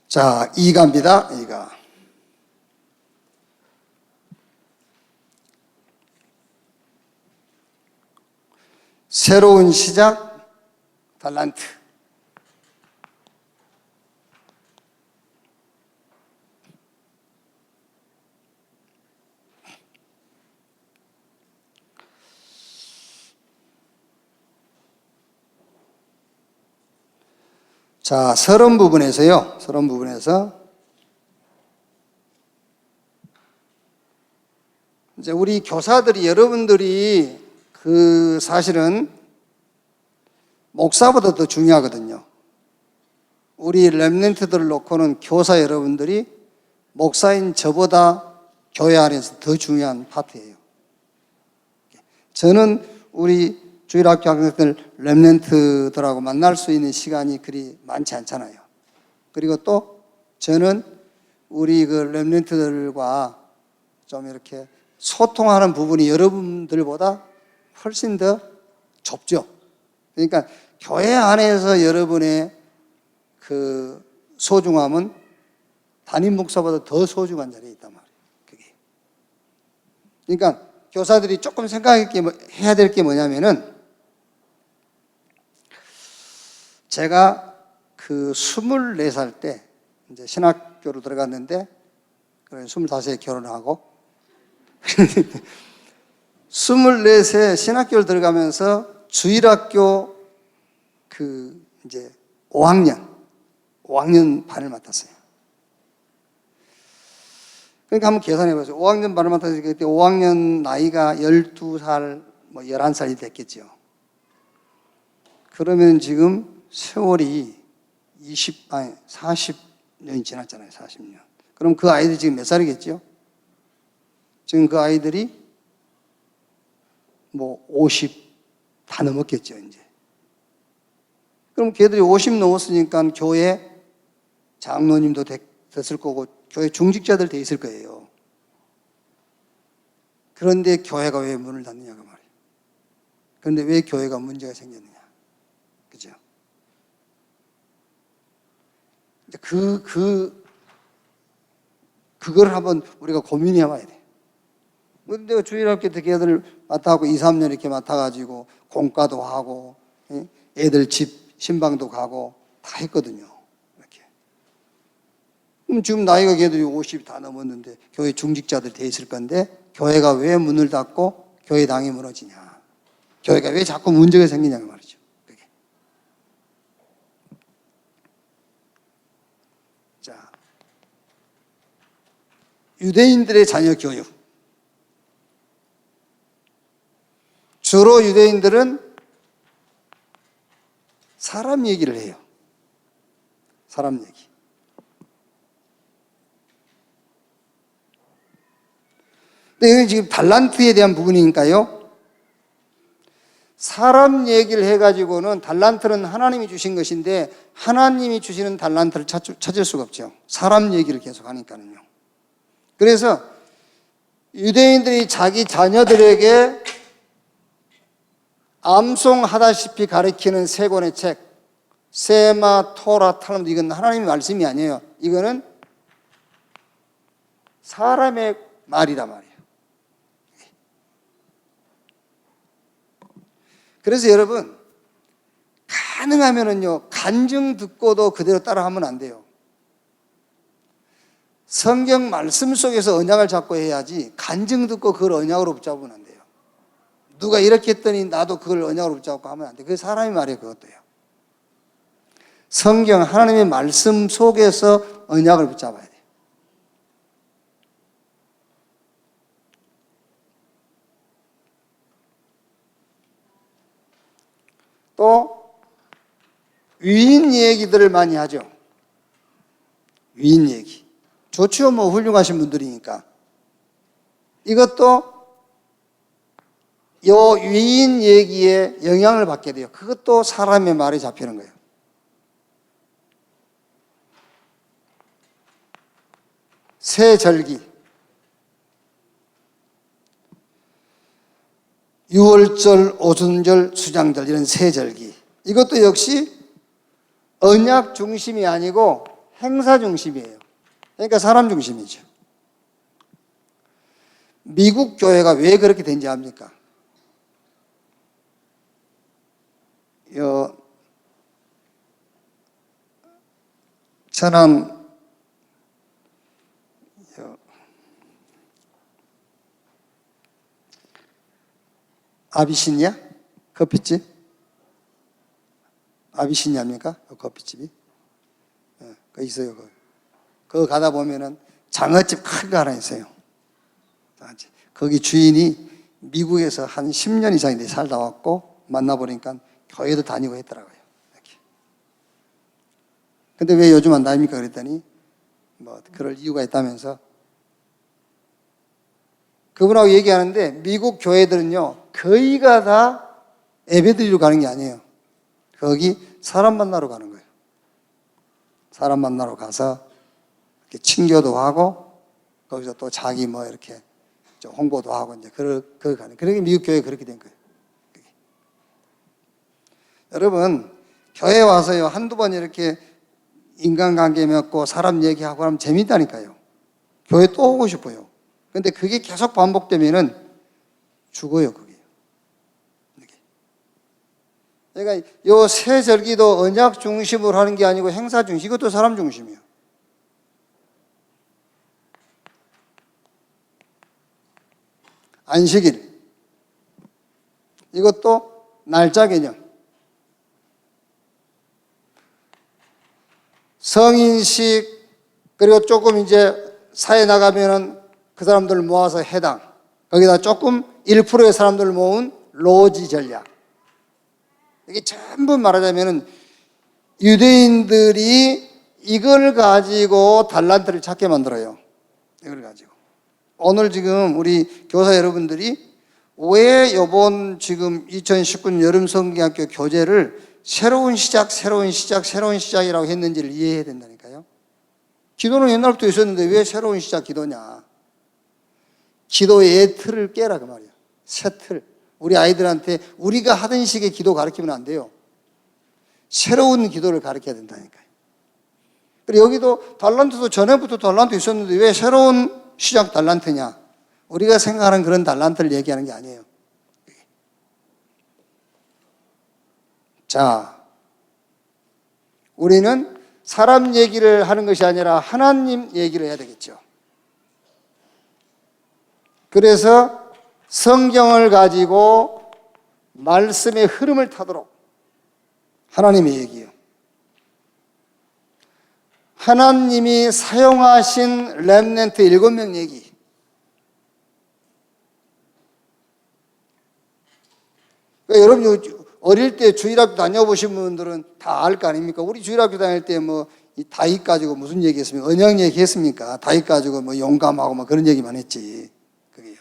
S1: 자, 2가입니다. 2가. 새로운 시작, 달란트. 자, 서론 부분에서요. 서론 부분에서 이제 우리 교사들이, 여러분들이 사실은 목사보다 더 중요하거든요. 우리 렘넌트들을 놓고는 교사 여러분들이 목사인 저보다 교회 안에서 더 중요한 파트예요. 저는 우리 주일학교 학생들 렘넌트들하고 만날 수 있는 시간이 그리 많지 않잖아요. 그리고 또 저는 우리 그 렘넌트들과 좀 이렇게 소통하는 부분이 여러분들보다 훨씬 더 좁죠. 그러니까 교회 안에서 여러분의 그 소중함은 담임 목사보다 더 소중한 자리에 있단 말이에요. 그게. 그러니까 교사들이 조금 생각해야 될 게 뭐냐면은, 제가 그 24살 때 이제 신학교로 들어갔는데, 25에 결혼하고 24세 신학교를 들어가면서 주일학교 그 이제 5학년 반을 맡았어요. 그러니까 한번 계산해 보세요. 5학년 반을 맡았을 때 5학년 나이가 12살, 뭐 11살이 됐겠죠. 그러면 지금 세월이 40년이 지났잖아요. 40년. 그럼 그 아이들이 지금 몇 살이겠죠? 지금 그 아이들이 뭐 50 다 넘었겠죠, 이제. 그럼 걔들이 50 넘었으니까 교회 장로님도 됐을 거고, 교회 중직자들 돼 있을 거예요. 그런데 교회가 왜 문을 닫느냐고 말이에요. 그런데 왜 교회가 문제가 생겼느냐. 그죠? 그걸 한번 우리가 고민해 봐야 돼. 근데 주일학교 때 걔들 맡아갖고 2, 3년 이렇게 맡아가지고 공과도 하고, 애들 집 신방도 가고 다 했거든요. 이렇게. 그럼 지금 나이가 걔들이 50 다 넘었는데 교회 중직자들 돼 있을 건데, 교회가 왜 문을 닫고 교회 당이 무너지냐. 교회가 왜 자꾸 문제가 생기냐고 말이죠. 그게. 자, 유대인들의 자녀 교육. 주로 유대인들은 사람 얘기를 해요. 사람 얘기. 근데 여기 지금 달란트에 대한 부분이니까요. 사람 얘기를 해가지고는, 달란트는 하나님이 주신 것인데 하나님이 주시는 달란트를 찾을 수가 없죠. 사람 얘기를 계속 하니까는요. 그래서 유대인들이 자기 자녀들에게 암송하다시피 가르치는 세 권의 책, 세마, 토라, 탈무드, 이건 하나님의 말씀이 아니에요. 이거는 사람의 말이란 말이에요. 그래서 여러분, 가능하면은요, 간증 듣고도 그대로 따라하면 안 돼요. 성경 말씀 속에서 언약을 잡고 해야지, 간증 듣고 그걸 언약으로 붙잡으면 안 돼요. 누가 이렇게 했더니 나도 그걸 언약으로 붙잡고 하면 안 돼요. 그게 사람의 말이에요, 그것도요. 성경, 하나님의 말씀 속에서 언약을 붙잡아야 돼요. 또 위인 얘기들을 많이 하죠. 위인 얘기. 좋지요, 뭐 훌륭하신 분들이니까. 이것도 요 위인 얘기에 영향을 받게 돼요. 그것도 사람의 말에 잡히는 거예요. 세절기, 유월절, 오순절, 수장절, 이런 세절기, 이것도 역시 언약 중심이 아니고 행사 중심이에요. 그러니까 사람 중심이죠. 미국 교회가 왜 그렇게 된지 압니까? 천안 아비시니아 커피집, 아비시니아입니까? 커피집이 그 있어요. 그거 가다 보면은 장어집 큰 거 하나 있어요. 거기 주인이 미국에서 한 10년 이상 살다 왔고, 만나보니까 교회도 다니고 했더라고요. 이렇게. 근데 왜 요즘 안 다닙니까? 그랬더니 뭐 그럴 이유가 있다면서. 그분하고 얘기하는데, 미국 교회들은요 거의가 다 예배드리러 가는 게 아니에요. 거기 사람 만나러 가는 거예요. 사람 만나러 가서 이렇게 친교도 하고, 거기서 또 자기 뭐 이렇게 홍보도 하고 이제 그렇게 가는. 그러니까 미국 교회 그렇게 된 거예요. 여러분, 교회 와서요, 한두 번 이렇게 인간관계 맺고 사람 얘기하고 하면 재밌다니까요. 교회 또 오고 싶어요. 근데 그게 계속 반복되면은 죽어요, 그게. 그러니까 요 세 절기도 언약 중심으로 하는 게 아니고 행사 중심, 이것도 사람 중심이에요. 안식일, 이것도 날짜 개념. 성인식, 그리고 조금 이제 사회 나가면은 그 사람들 모아서 해당, 거기다 조금 1%의 사람들 모은 로지 전략. 이게 전부 말하자면은 유대인들이 이걸 가지고 달란트를 찾게 만들어요. 이걸 가지고. 오늘 지금 우리 교사 여러분들이 왜 이번 지금 2019년 여름 성경학교 교재를 새로운 시작이라고 했는지를 이해해야 된다니까요. 기도는 옛날부터 있었는데 왜 새로운 시작 기도냐. 기도의 틀을 깨라 그 말이야. 새 틀. 우리 아이들한테 우리가 하던 식의 기도 가르치면 안 돼요. 새로운 기도를 가르쳐야 된다니까요. 그리고 여기도 달란트도 전에부터 달란트 있었는데 왜 새로운 시작 달란트냐. 우리가 생각하는 그런 달란트를 얘기하는 게 아니에요. 자, 우리는 사람 얘기를 하는 것이 아니라 하나님 얘기를 해야 되겠죠. 그래서 성경을 가지고 말씀의 흐름을 타도록 하나님의 얘기예요. 하나님이 사용하신 렘넌트 7명 얘기. 그러니까 여러분 어릴 때 주일학교 다녀보신 분들은 다 알 거 아닙니까? 우리 주일학교 다닐 때 뭐 이 다윗 가지고 무슨 얘기 했습니까? 언약 얘기 했습니까? 다윗 가지고 뭐 용감하고 뭐 그런 얘기만 했지. 그게요.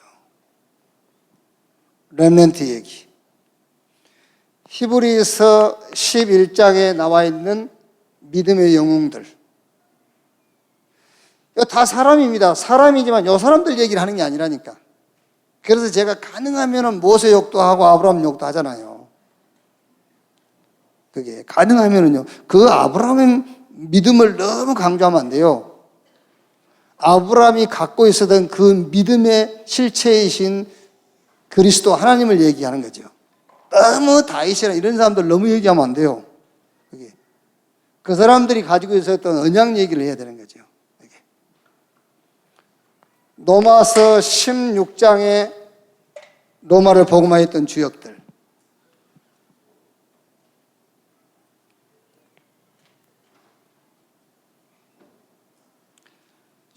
S1: 렘넌트 얘기. 히브리서 11장에 나와 있는 믿음의 영웅들. 이거 다 사람입니다. 사람이지만 요 사람들 얘기를 하는 게 아니라니까. 그래서 제가 가능하면은 모세 욕도 하고 아브라함 욕도 하잖아요. 그게 가능하면은요. 그 아브라함의 믿음을 너무 강조하면 안 돼요. 아브라함이 갖고 있었던 그 믿음의 실체이신 그리스도 하나님을 얘기하는 거죠. 너무 다윗이나 이런 사람들 너무 얘기하면 안 돼요. 그게. 그 사람들이 가지고 있었던 언약 얘기를 해야 되는 거죠. 그게. 로마서 16장에 로마를 복음화했던 주역들.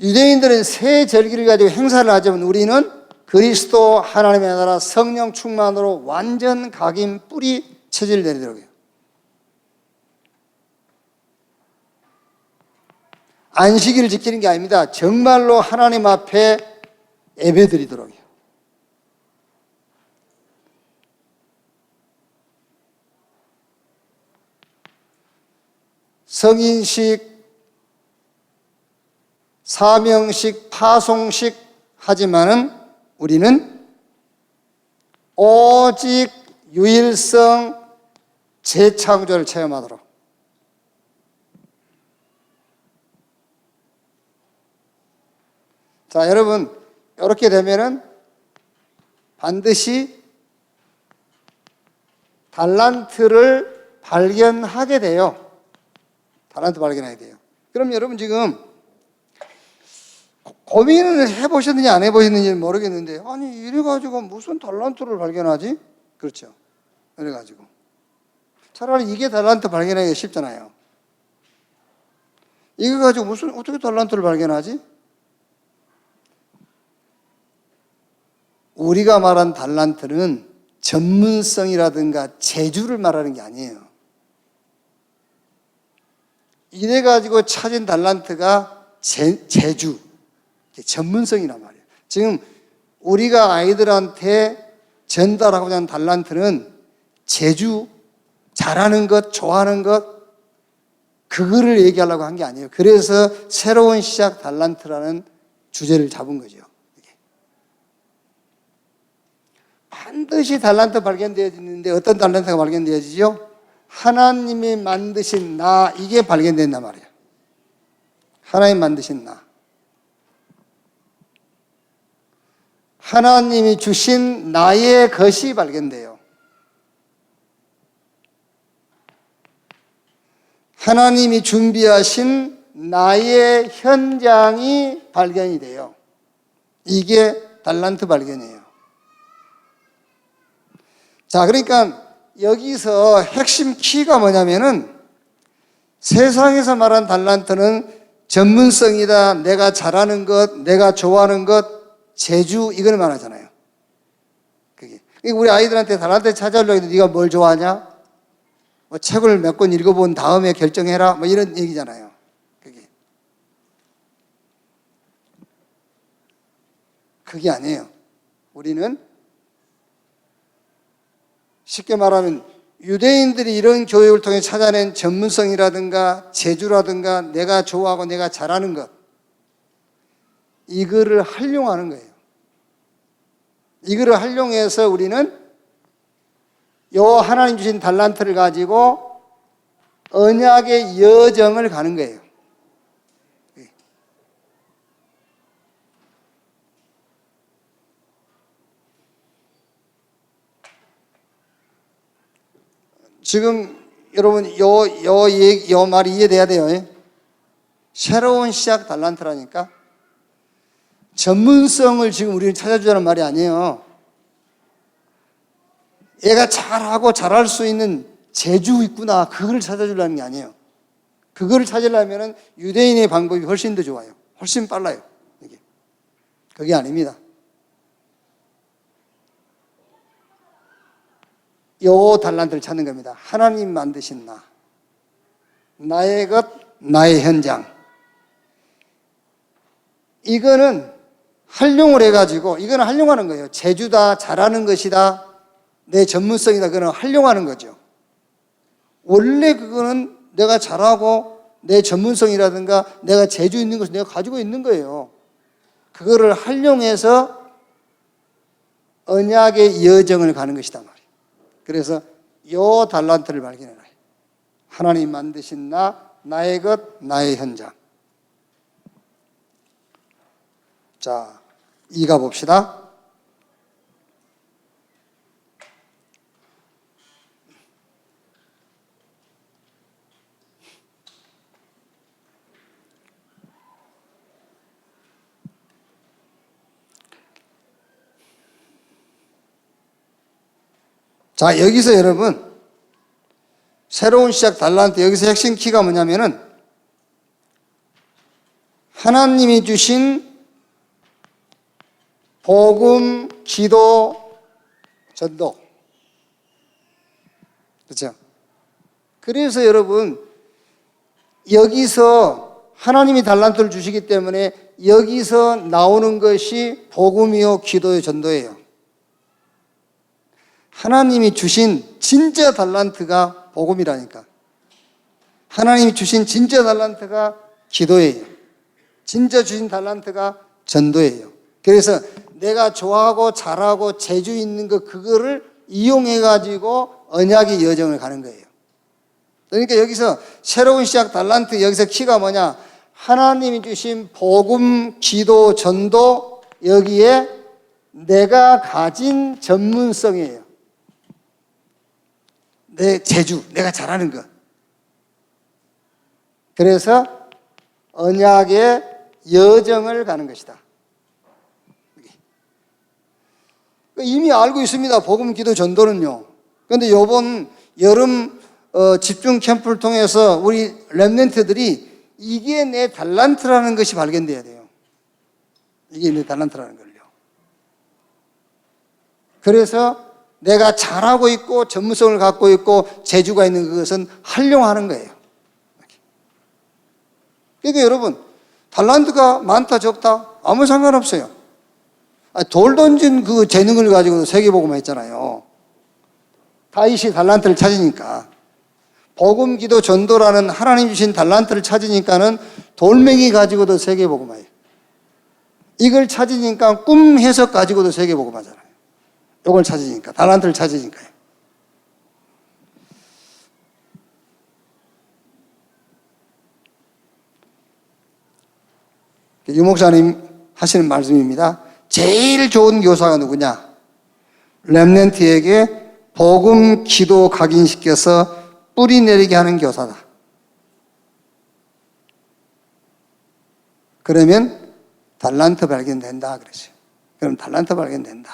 S1: 유대인들은 새 절기를 가지고 행사를 하지만 우리는 그리스도 하나님의 나라 성령 충만으로 완전 각인 뿌리 체질 내리더라고요. 안식일을 지키는 게 아닙니다. 정말로 하나님 앞에 예배드리도록요. 성인식, 사명식, 파송식 하지만은 우리는 오직 유일성 재창조를 체험하도록. 자, 여러분, 이렇게 되면은 반드시 달란트를 발견하게 돼요. 달란트 발견하게 돼요. 그럼 여러분 지금 고민을 해보셨는지 안 해보셨는지 모르겠는데, 아니, 이래가지고 무슨 달란트를 발견하지? 그렇죠. 이래가지고. 차라리 이게 달란트 발견하기가 쉽잖아요. 이거 가지고 어떻게 달란트를 발견하지? 우리가 말한 달란트는 전문성이라든가 재주를 말하는 게 아니에요. 이래가지고 찾은 달란트가 재주. 전문성이란 말이에요. 지금 우리가 아이들한테 전달하고자 하는 달란트는 재주, 잘하는 것, 좋아하는 것, 그거를 얘기하려고 한 게 아니에요. 그래서 새로운 시작 달란트라는 주제를 잡은 거죠. 반드시 달란트 발견되어지는데 어떤 달란트가 발견되어지죠? 하나님이 만드신 나, 이게 발견된단 말이에요. 하나님 만드신 나. 하나님이 주신 나의 것이 발견돼요. 하나님이 준비하신 나의 현장이 발견이 돼요. 이게 달란트 발견이에요. 자, 그러니까 여기서 핵심 키가 뭐냐면은 세상에서 말한 달란트는 전문성이다, 내가 잘하는 것, 내가 좋아하는 것, 재주, 이걸 말하잖아요. 그게. 우리 아이들한테 달란트 찾아오려고 해도 네가 뭘 좋아하냐? 뭐 책을 몇 권 읽어본 다음에 결정해라, 뭐 이런 얘기잖아요. 그게 아니에요. 우리는 쉽게 말하면 유대인들이 이런 교육을 통해 찾아낸 전문성이라든가 재주라든가 내가 좋아하고 내가 잘하는 것, 이거를 활용하는 거예요. 이거를 활용해서 우리는 요 하나님 주신 달란트를 가지고 언약의 여정을 가는 거예요. 지금 여러분 요 말이 이해돼야 돼요. 새로운 시작 달란트라니까. 전문성을 지금 우리는 찾아주자는 말이 아니에요. 얘가 잘하고 잘할 수 있는 재주 있구나, 그걸 찾아주려는 게 아니에요. 그걸 찾으려면 유대인의 방법이 훨씬 더 좋아요. 훨씬 빨라요. 이게. 그게 아닙니다. 요 달란트를 찾는 겁니다. 하나님 만드신 나, 나의 것, 나의 현장. 이거는 활용을 해가지고, 이거는 활용하는 거예요. 재주다, 잘하는 것이다, 내 전문성이다, 그거는 활용하는 거죠. 원래 그거는 내가 잘하고 내 전문성이라든가 내가 재주 있는 것을 내가 가지고 있는 거예요. 그거를 활용해서 언약의 여정을 가는 것이다 말이에요. 그래서 요 달란트를 발견해라. 하나님 만드신 나, 나의 것, 나의 현장. 자, 이가 봅시다. 자, 여기서 여러분, 새로운 시작 달란트, 여기서 핵심 키가 뭐냐면은, 하나님이 주신 복음, 기도, 전도. 그렇죠? 그래서 여러분, 여기서 하나님이 달란트를 주시기 때문에 여기서 나오는 것이 복음이요, 기도요, 전도예요. 하나님이 주신 진짜 달란트가 복음이라니까. 하나님이 주신 진짜 달란트가 기도예요. 진짜 주신 달란트가 전도예요. 그래서 내가 좋아하고 잘하고 재주 있는 거, 그거를 이용해가지고 언약의 여정을 가는 거예요. 그러니까 여기서 새로운 시작 달란트, 여기서 키가 뭐냐? 하나님이 주신 복음, 기도, 전도, 여기에 내가 가진 전문성이에요. 내 재주, 내가 잘하는 것. 그래서 언약의 여정을 가는 것이다. 이미 알고 있습니다. 복음, 기도, 전도는요. 그런데 이번 여름 집중 캠프를 통해서 우리 렘넌트들이 이게 내 달란트라는 것이 발견돼야 돼요. 이게 내 달란트라는 걸요. 그래서 내가 잘하고 있고 전문성을 갖고 있고 재주가 있는 그것은 활용하는 거예요. 그러니까 여러분, 달란트가 많다 적다 아무 상관없어요. 돌 던진 그 재능을 가지고 세계복음화 했잖아요. 다윗이 달란트를 찾으니까. 복음, 기도, 전도라는 하나님 주신 달란트를 찾으니까는 돌멩이 가지고도 세계복음화해요. 이걸 찾으니까 꿈 해석 가지고도 세계복음화잖아요. 요걸 찾으니까, 달란트를 찾으니까요. 유 목사님 하시는 말씀입니다. 제일 좋은 교사가 누구냐? 렘넌트에게 복음 기도 각인시켜서 뿌리 내리게 하는 교사다. 그러면 달란트 발견된다 그러죠. 그럼 달란트 발견된다.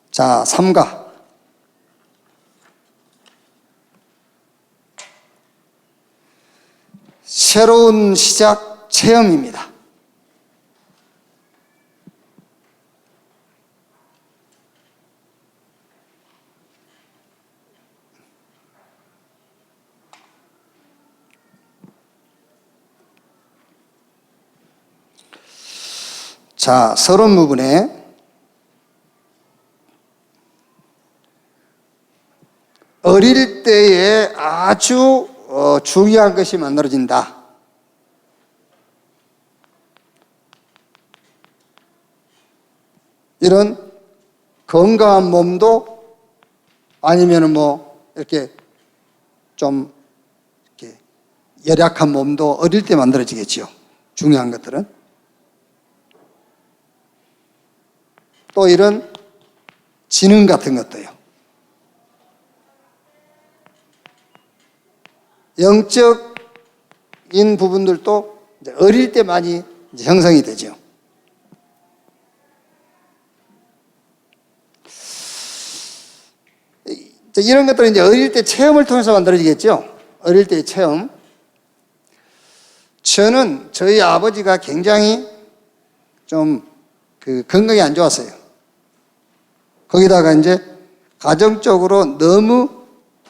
S1: 자, 3가 새로운 시작 체험입니다. 자, 서론 부분에 어릴 때에 아주 중요한 것이 만들어진다. 이런 건강한 몸도 아니면은 뭐 이렇게 좀 이렇게 열약한 몸도 어릴 때 만들어지겠죠. 중요한 것들은. 또 이런 지능 같은 것도요. 영적인 부분들도 이제 어릴 때 많이 이제 형성이 되죠. 이런 것들은 이제 어릴 때 체험을 통해서 만들어지겠죠. 어릴 때의 체험. 저는 저희 아버지가 굉장히 좀 건강이 안 좋았어요. 거기다가 이제 가정적으로 너무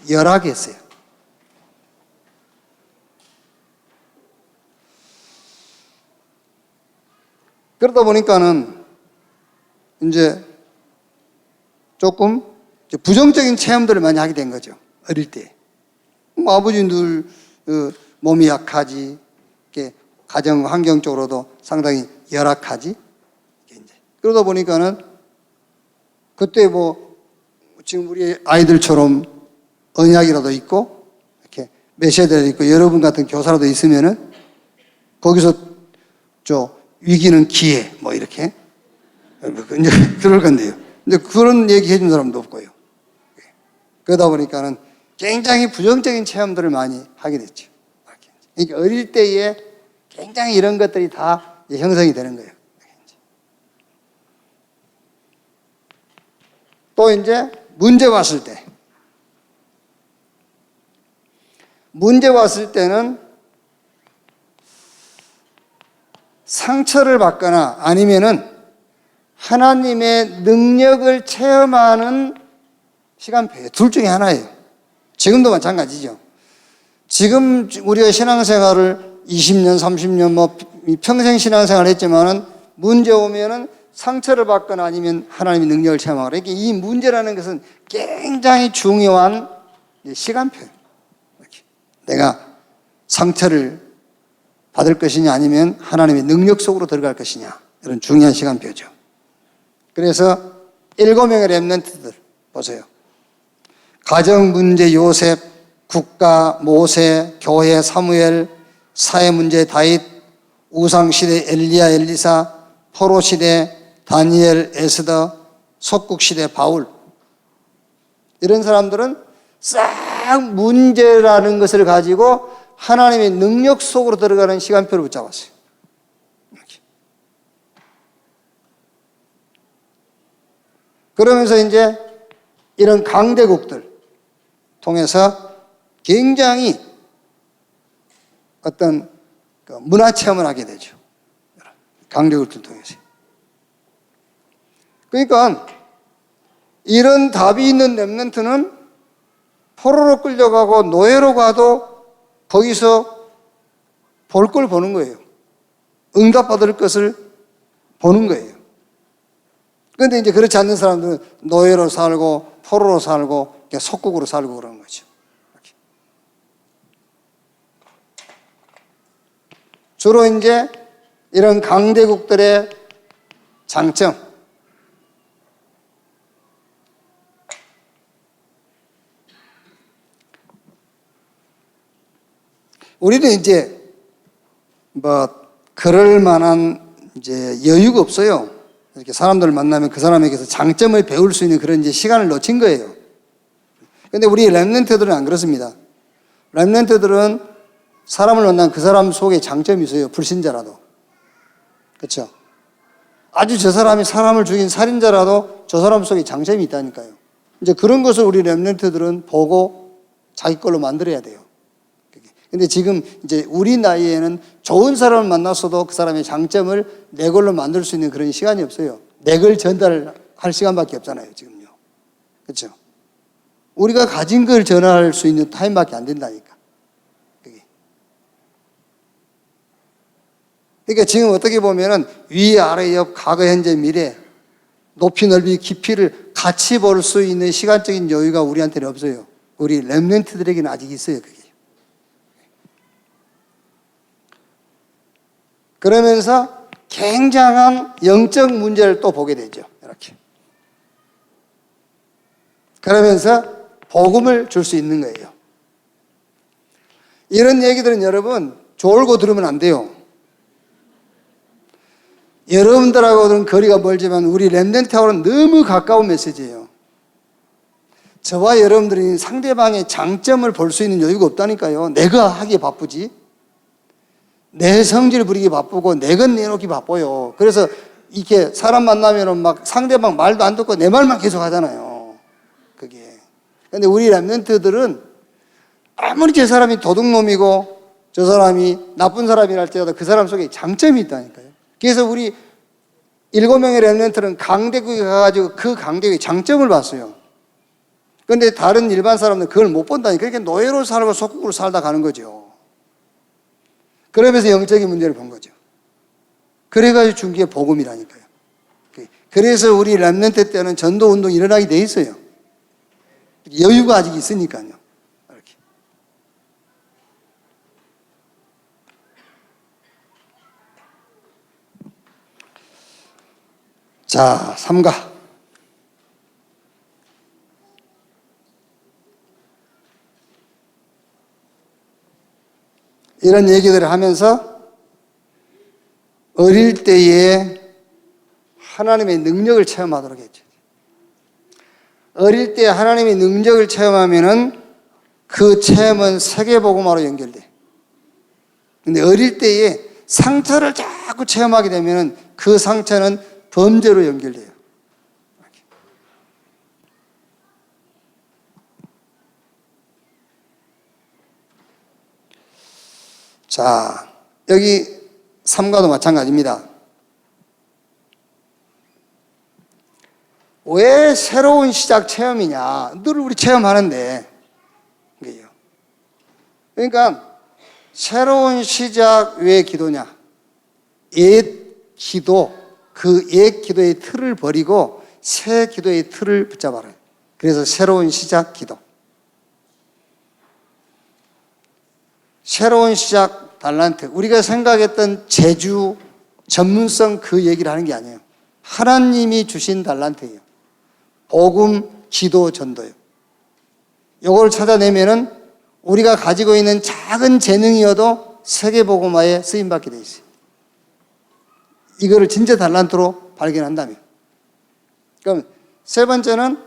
S1: 열악했어요. 그러다 보니까는 이제 조금 부정적인 체험들을 많이 하게 된 거죠. 어릴 때. 뭐 아버지 늘 몸이 약하지, 이렇게 가정 환경적으로도 상당히 열악하지. 그러다 보니까는 그때 뭐 지금 우리 아이들처럼 언약이라도 있고 이렇게 메시아도 있고 여러분 같은 교사라도 있으면은 거기서 위기는 기회 뭐 이렇게 이제 그럴 건데요. 근데 그런 얘기 해준 사람도 없고요. 그러다 보니까는 굉장히 부정적인 체험들을 많이 하게 됐죠. 그러니까 어릴 때에 굉장히 이런 것들이 다 형성이 되는 거예요. 또 이제 문제 왔을 때는 상처를 받거나 아니면은 하나님의 능력을 체험하는 시간표예요. 둘 중에 하나예요. 지금도 마찬가지죠. 지금 우리가 신앙생활을 20년, 30년 뭐 평생 신앙생활을 했지만은 문제 오면은 상처를 받거나 아니면 하나님의 능력을 체험하거나 이렇게 이 문제라는 것은 굉장히 중요한 시간표예요. 이렇게. 내가 상처를 받을 것이냐 아니면 하나님의 능력 속으로 들어갈 것이냐 이런 중요한 시간표죠. 그래서 7명의 렘넌트들 보세요. 가정 문제 요셉, 국가 모세, 교회 사무엘, 사회 문제 다윗, 우상 시대 엘리야 엘리사, 포로 시대 다니엘 에스더, 속국 시대 바울. 이런 사람들은 싹 문제라는 것을 가지고 하나님의 능력 속으로 들어가는 시간표를 붙잡았어요. 이렇게. 그러면서 이제 이런 강대국들 통해서 굉장히 어떤 문화 체험을 하게 되죠. 강대국들 통해서. 그러니까 이런 답이 있는 렘넌트는 포로로 끌려가고 노예로 가도 거기서 볼 걸 보는 거예요. 응답받을 것을 보는 거예요. 그런데 이제 그렇지 않는 사람들은 노예로 살고 포로로 살고 속국으로 살고 그러는 거죠. 이렇게. 주로 이제 이런 강대국들의 장점. 우리는 이제 그럴 만한 이제 여유가 없어요. 이렇게 사람들을 만나면 그 사람에게서 장점을 배울 수 있는 그런 이제 시간을 놓친 거예요. 근데 우리 렘넌트들은 안 그렇습니다. 렘넌트들은 사람을 만나면 그 사람 속에 장점이 있어요. 불신자라도. 그렇죠? 아주 저 사람이 사람을 죽인 살인자라도 저 사람 속에 장점이 있다니까요. 이제 그런 것을 우리 렘넌트들은 보고 자기 걸로 만들어야 돼요. 근데 지금 이제 우리 나이에는 좋은 사람을 만났어도 그 사람의 장점을 내 걸로 만들 수 있는 그런 시간이 없어요. 내 걸 전달할 시간밖에 없잖아요, 지금요. 그렇죠? 우리가 가진 걸 전할 수 있는 타임밖에 안 된다니까. 그러니까 지금 어떻게 보면은 위, 아래, 옆, 과거, 현재, 미래, 높이, 넓이, 깊이를 같이 볼 수 있는 시간적인 여유가 우리한테는 없어요. 우리 렘넌트들에게는 아직 있어요, 그게. 그러면서 굉장한 영적 문제를 또 보게 되죠. 이렇게. 그러면서 복음을 줄 수 있는 거예요. 이런 얘기들은 여러분 졸고 들으면 안 돼요. 여러분들하고는 거리가 멀지만 우리 렘넌트하고는 너무 가까운 메시지예요. 저와 여러분들이 상대방의 장점을 볼 수 있는 여유가 없다니까요. 내가 하기에 바쁘지. 내 성질 부리기 바쁘고 내 것 내놓기 바빠요. 그래서 이렇게 사람 만나면은 막 상대방 말도 안 듣고 내 말만 계속 하잖아요. 그게. 근데 우리 렘넌트들은 아무리 저 사람이 도둑놈이고 저 사람이 나쁜 사람이라 할지라도 그 사람 속에 장점이 있다니까요. 그래서 우리 7명의 렘넌트는 강대국에 가가지고 그 강대국의 장점을 봤어요. 그런데 다른 일반 사람들은 그걸 못 본다니까. 그렇게 노예로 살고 속국으로 살다 가는 거죠. 그러면서 영적인 문제를 본 거죠. 그래가지고 준 게 복음이라니까요. 그래서 우리 렘넌트 때는 전도 운동이 일어나게 돼 있어요. 여유가 아직 있으니까요. 이렇게. 자, 3가. 이런 얘기들을 하면서 어릴 때에 하나님의 능력을 체험하도록 했죠. 어릴 때 하나님의 능력을 체험하면은 그 체험은 세계복음화로 연결돼. 근데 어릴 때에 상처를 자꾸 체험하게 되면은 그 상처는 범죄로 연결돼요. 자, 여기 3과도 마찬가지입니다. 왜 새로운 시작 체험이냐? 늘 우리 체험하는데. 그러니까 새로운 시작 왜 기도냐? 옛 기도, 그 옛 기도의 틀을 버리고 새 기도의 틀을 붙잡아라. 그래서 새로운 시작 기도. 새로운 시작 달란트. 우리가 생각했던 재주, 전문성 그 얘기를 하는 게 아니에요. 하나님이 주신 달란트예요. 복음, 기도, 전도요. 이걸 찾아내면은 우리가 가지고 있는 작은 재능이어도 세계복음화에 쓰임받게 돼 있어요. 이거를 진짜 달란트로 발견한다면. 그럼 세 번째는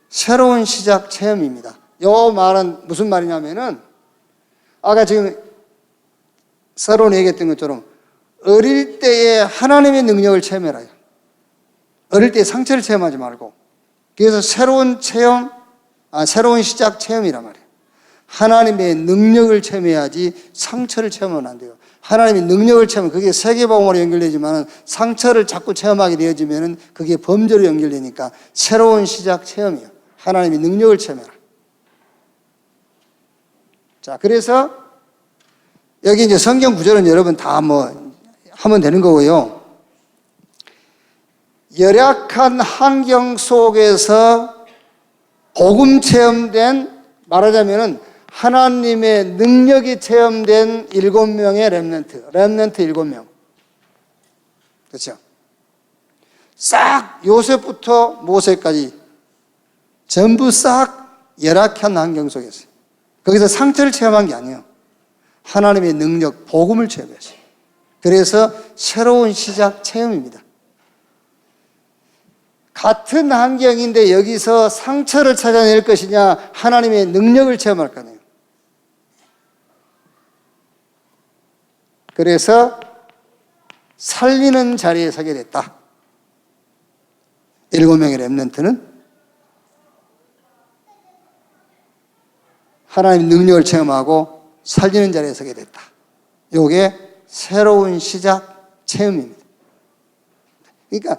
S1: 새로운 시작 체험입니다. 이 말은 무슨 말이냐면은 아까 지금 서론 얘기했던 것처럼 어릴 때에 하나님의 능력을 체험해라. 어릴 때 상처를 체험하지 말고. 그래서 새로운 체험, 새로운 시작 체험이란 말이에요. 하나님의 능력을 체험해야지 상처를 체험하면 안 돼요. 하나님의 능력을 체험하면 그게 세계복음으로 연결되지만 상처를 자꾸 체험하게 되어지면 그게 범죄로 연결되니까 새로운 시작 체험이에요. 하나님의 능력을 체험해라. 자, 그래서 여기 이제 성경 구절은 여러분 다 하면 되는 거고요. 열악한 환경 속에서 복음 체험된, 말하자면은 하나님의 능력이 체험된 7명의 렘넌트 7명. 그렇죠? 싹 요셉부터 모세까지 전부 싹 열악한 환경 속에서 거기서 상처를 체험한 게 아니에요. 하나님의 능력, 복음을 체험했어요. 그래서 새로운 시작 체험입니다. 같은 환경인데 여기서 상처를 찾아낼 것이냐, 하나님의 능력을 체험할 거냐. 그래서 살리는 자리에 서게 됐다. 7명의 렘넌트는 하나님의 능력을 체험하고 살리는 자리에 서게 됐다. 이게 새로운 시작 체험입니다. 그러니까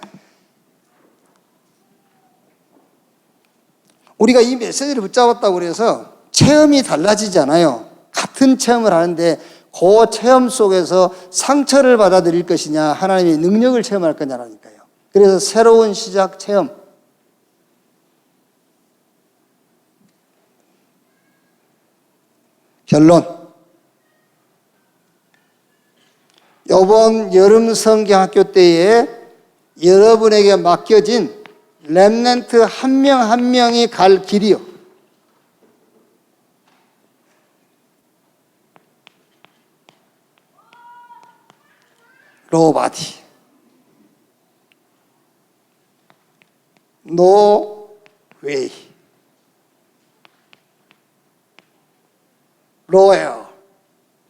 S1: 우리가 이 메시지를 붙잡았다고 그래서 체험이 달라지지 않아요. 같은 체험을 하는데 그 체험 속에서 상처를 받아들일 것이냐, 하나님의 능력을 체험할 거냐라니까요. 그래서 새로운 시작 체험. 결론. 이번 여름 성경학교 때에 여러분에게 맡겨진 렘넌트 한 명 한 명이 갈 길이요. 노바디. 노 웨이. 로에어.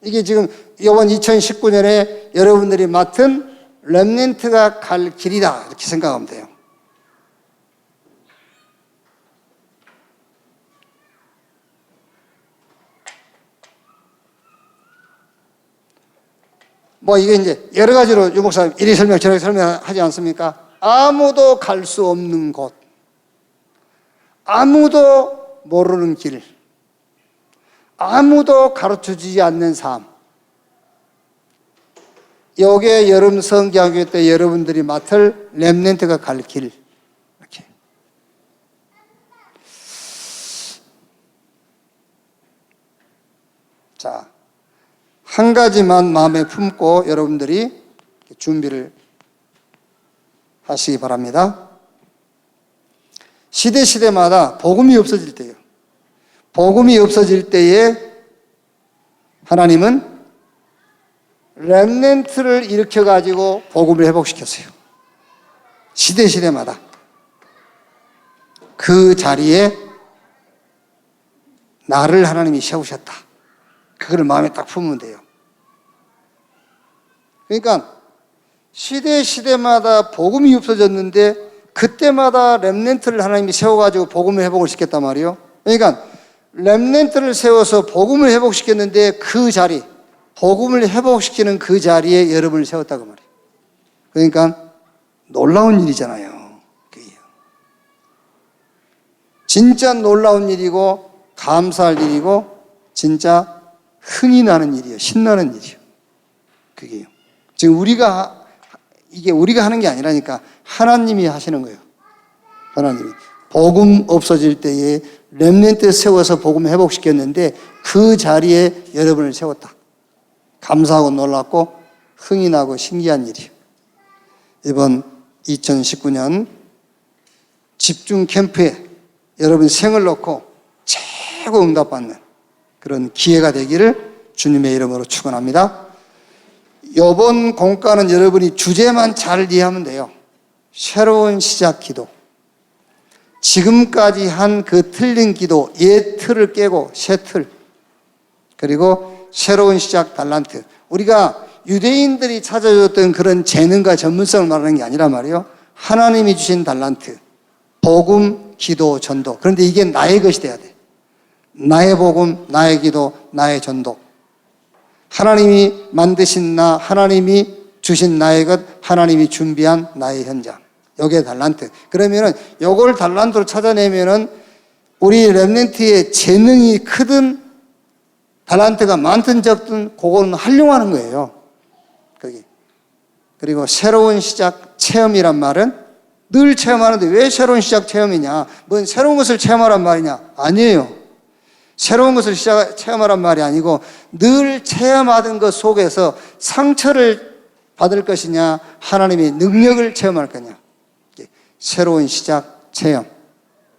S1: 이게 지금 이번 2019년에 여러분들이 맡은 렘넌트가 갈 길이다. 이렇게 생각하면 돼요. 뭐 이게 이제 여러 가지로 유 목사님 이리 설명 저리 설명하지 않습니까? 아무도 갈 수 없는 곳, 아무도 모르는 길, 아무도 가르쳐주지 않는 삶. 요게 여름 성경학교 때 여러분들이 맡을 렘넌트가 갈 길. 이렇게. 자, 한 가지만 마음에 품고 여러분들이 준비를 하시기 바랍니다. 시대마다 복음이 없어질 때요. 복음이 없어질 때에 하나님은 렘넌트를 일으켜가지고 복음을 회복시켰어요. 시대마다. 그 자리에 나를 하나님이 세우셨다. 그걸 마음에 딱 품으면 돼요. 그러니까 시대마다 복음이 없어졌는데 그때마다 렘넌트를 하나님이 세워가지고 복음을 회복을 시켰단 말이에요. 그러니까 렘넌트를 세워서 복음을 회복시켰는데 그 자리, 복음을 회복시키는 그 자리에 여러분을 세웠다고 말이에요. 그러니까 놀라운 일이잖아요. 그게. 진짜 놀라운 일이고 감사할 일이고 진짜 흥이 나는 일이에요. 신나는 일이에요. 그게요. 지금 이게 우리가 하는 게 아니라니까 하나님이 하시는 거예요. 하나님이. 복음 없어질 때에 렘넌트 세워서 복음 회복시켰는데 그 자리에 여러분을 세웠다. 감사하고 놀랍고 흥이 나고 신기한 일이에요. 이번 2019년 집중 캠프에 여러분 생을 놓고 최고 응답받는 그런 기회가 되기를 주님의 이름으로 축원합니다. 이번 공과는 여러분이 주제만 잘 이해하면 돼요. 새로운 시작 기도. 지금까지 한 그 틀린 기도, 옛 틀을 깨고 새 틀. 그리고 새로운 시작 달란트. 우리가 유대인들이 찾아줬던 그런 재능과 전문성을 말하는 게 아니란 말이에요. 하나님이 주신 달란트. 복음, 기도, 전도. 그런데 이게 나의 것이 돼야 돼. 나의 복음, 나의 기도, 나의 전도. 하나님이 만드신 나, 하나님이 주신 나의 것, 하나님이 준비한 나의 현장. 요게 달란트. 그러면은 요걸 달란트로 찾아내면은 우리 렘넌트의 재능이 크든 달란트가 많든 적든 그거는 활용하는 거예요. 거기. 그리고 새로운 시작 체험이란 말은 늘 체험하는데 왜 새로운 시작 체험이냐? 뭔 새로운 것을 체험하란 말이냐? 아니에요. 새로운 것을 체험하란 말이 아니고 늘 체험하던 것 속에서 상처를 받을 것이냐, 하나님의 능력을 체험할 거냐. 새로운 시작 체험.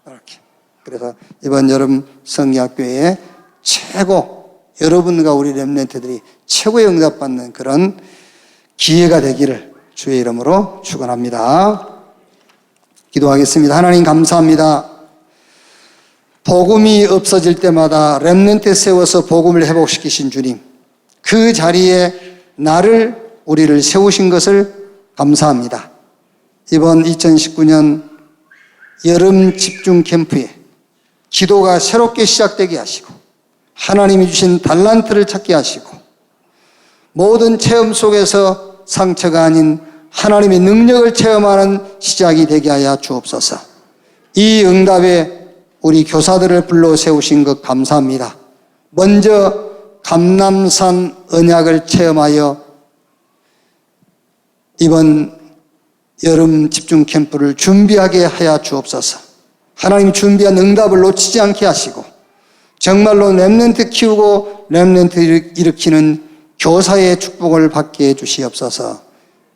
S1: 이렇게. 그래서 이번 여름 성리학교에 최고, 여러분과 우리 렘넌트들이 최고의 응답받는 그런 기회가 되기를 주의 이름으로 축원합니다. 기도하겠습니다. 하나님 감사합니다. 복음이 없어질 때마다 렘넌트 세워서 복음을 회복시키신 주님, 그 자리에 우리를 세우신 것을 감사합니다. 이번 2019년 여름 집중 캠프에 기도가 새롭게 시작되게 하시고 하나님이 주신 달란트를 찾게 하시고 모든 체험 속에서 상처가 아닌 하나님의 능력을 체험하는 시작이 되게 하여 주옵소서. 이 응답에 우리 교사들을 불러 세우신 것 감사합니다. 먼저 감람산 언약을 체험하여 이번 여름 집중 캠프를 준비하게 하여 주옵소서. 하나님 준비한 응답을 놓치지 않게 하시고 정말로 렘넌트 키우고 렘넌트 일으키는 교사의 축복을 받게 해 주시옵소서.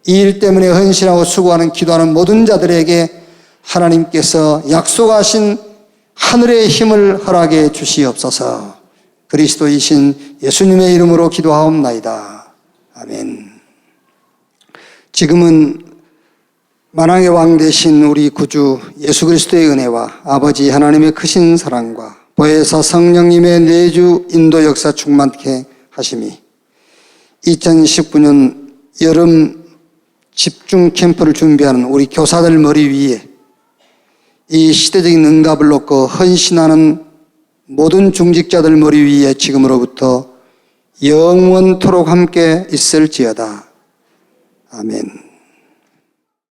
S1: 이 일 때문에 헌신하고 수고하는 기도하는 모든 자들에게 하나님께서 약속하신 하늘의 힘을 허락해 주시옵소서. 그리스도이신 예수님의 이름으로 기도하옵나이다. 아멘. 지금은 만왕의 왕 되신 우리 구주 예수 그리스도의 은혜와 아버지 하나님의 크신 사랑과 보혜사 성령님의 내주 인도 역사 충만케 하심이 2019년 여름 집중 캠프를 준비하는 우리 교사들 머리 위에 이 시대적인 응답을 놓고 헌신하는 모든 중직자들 머리 위에 지금으로부터 영원토록 함께 있을지어다. 아멘.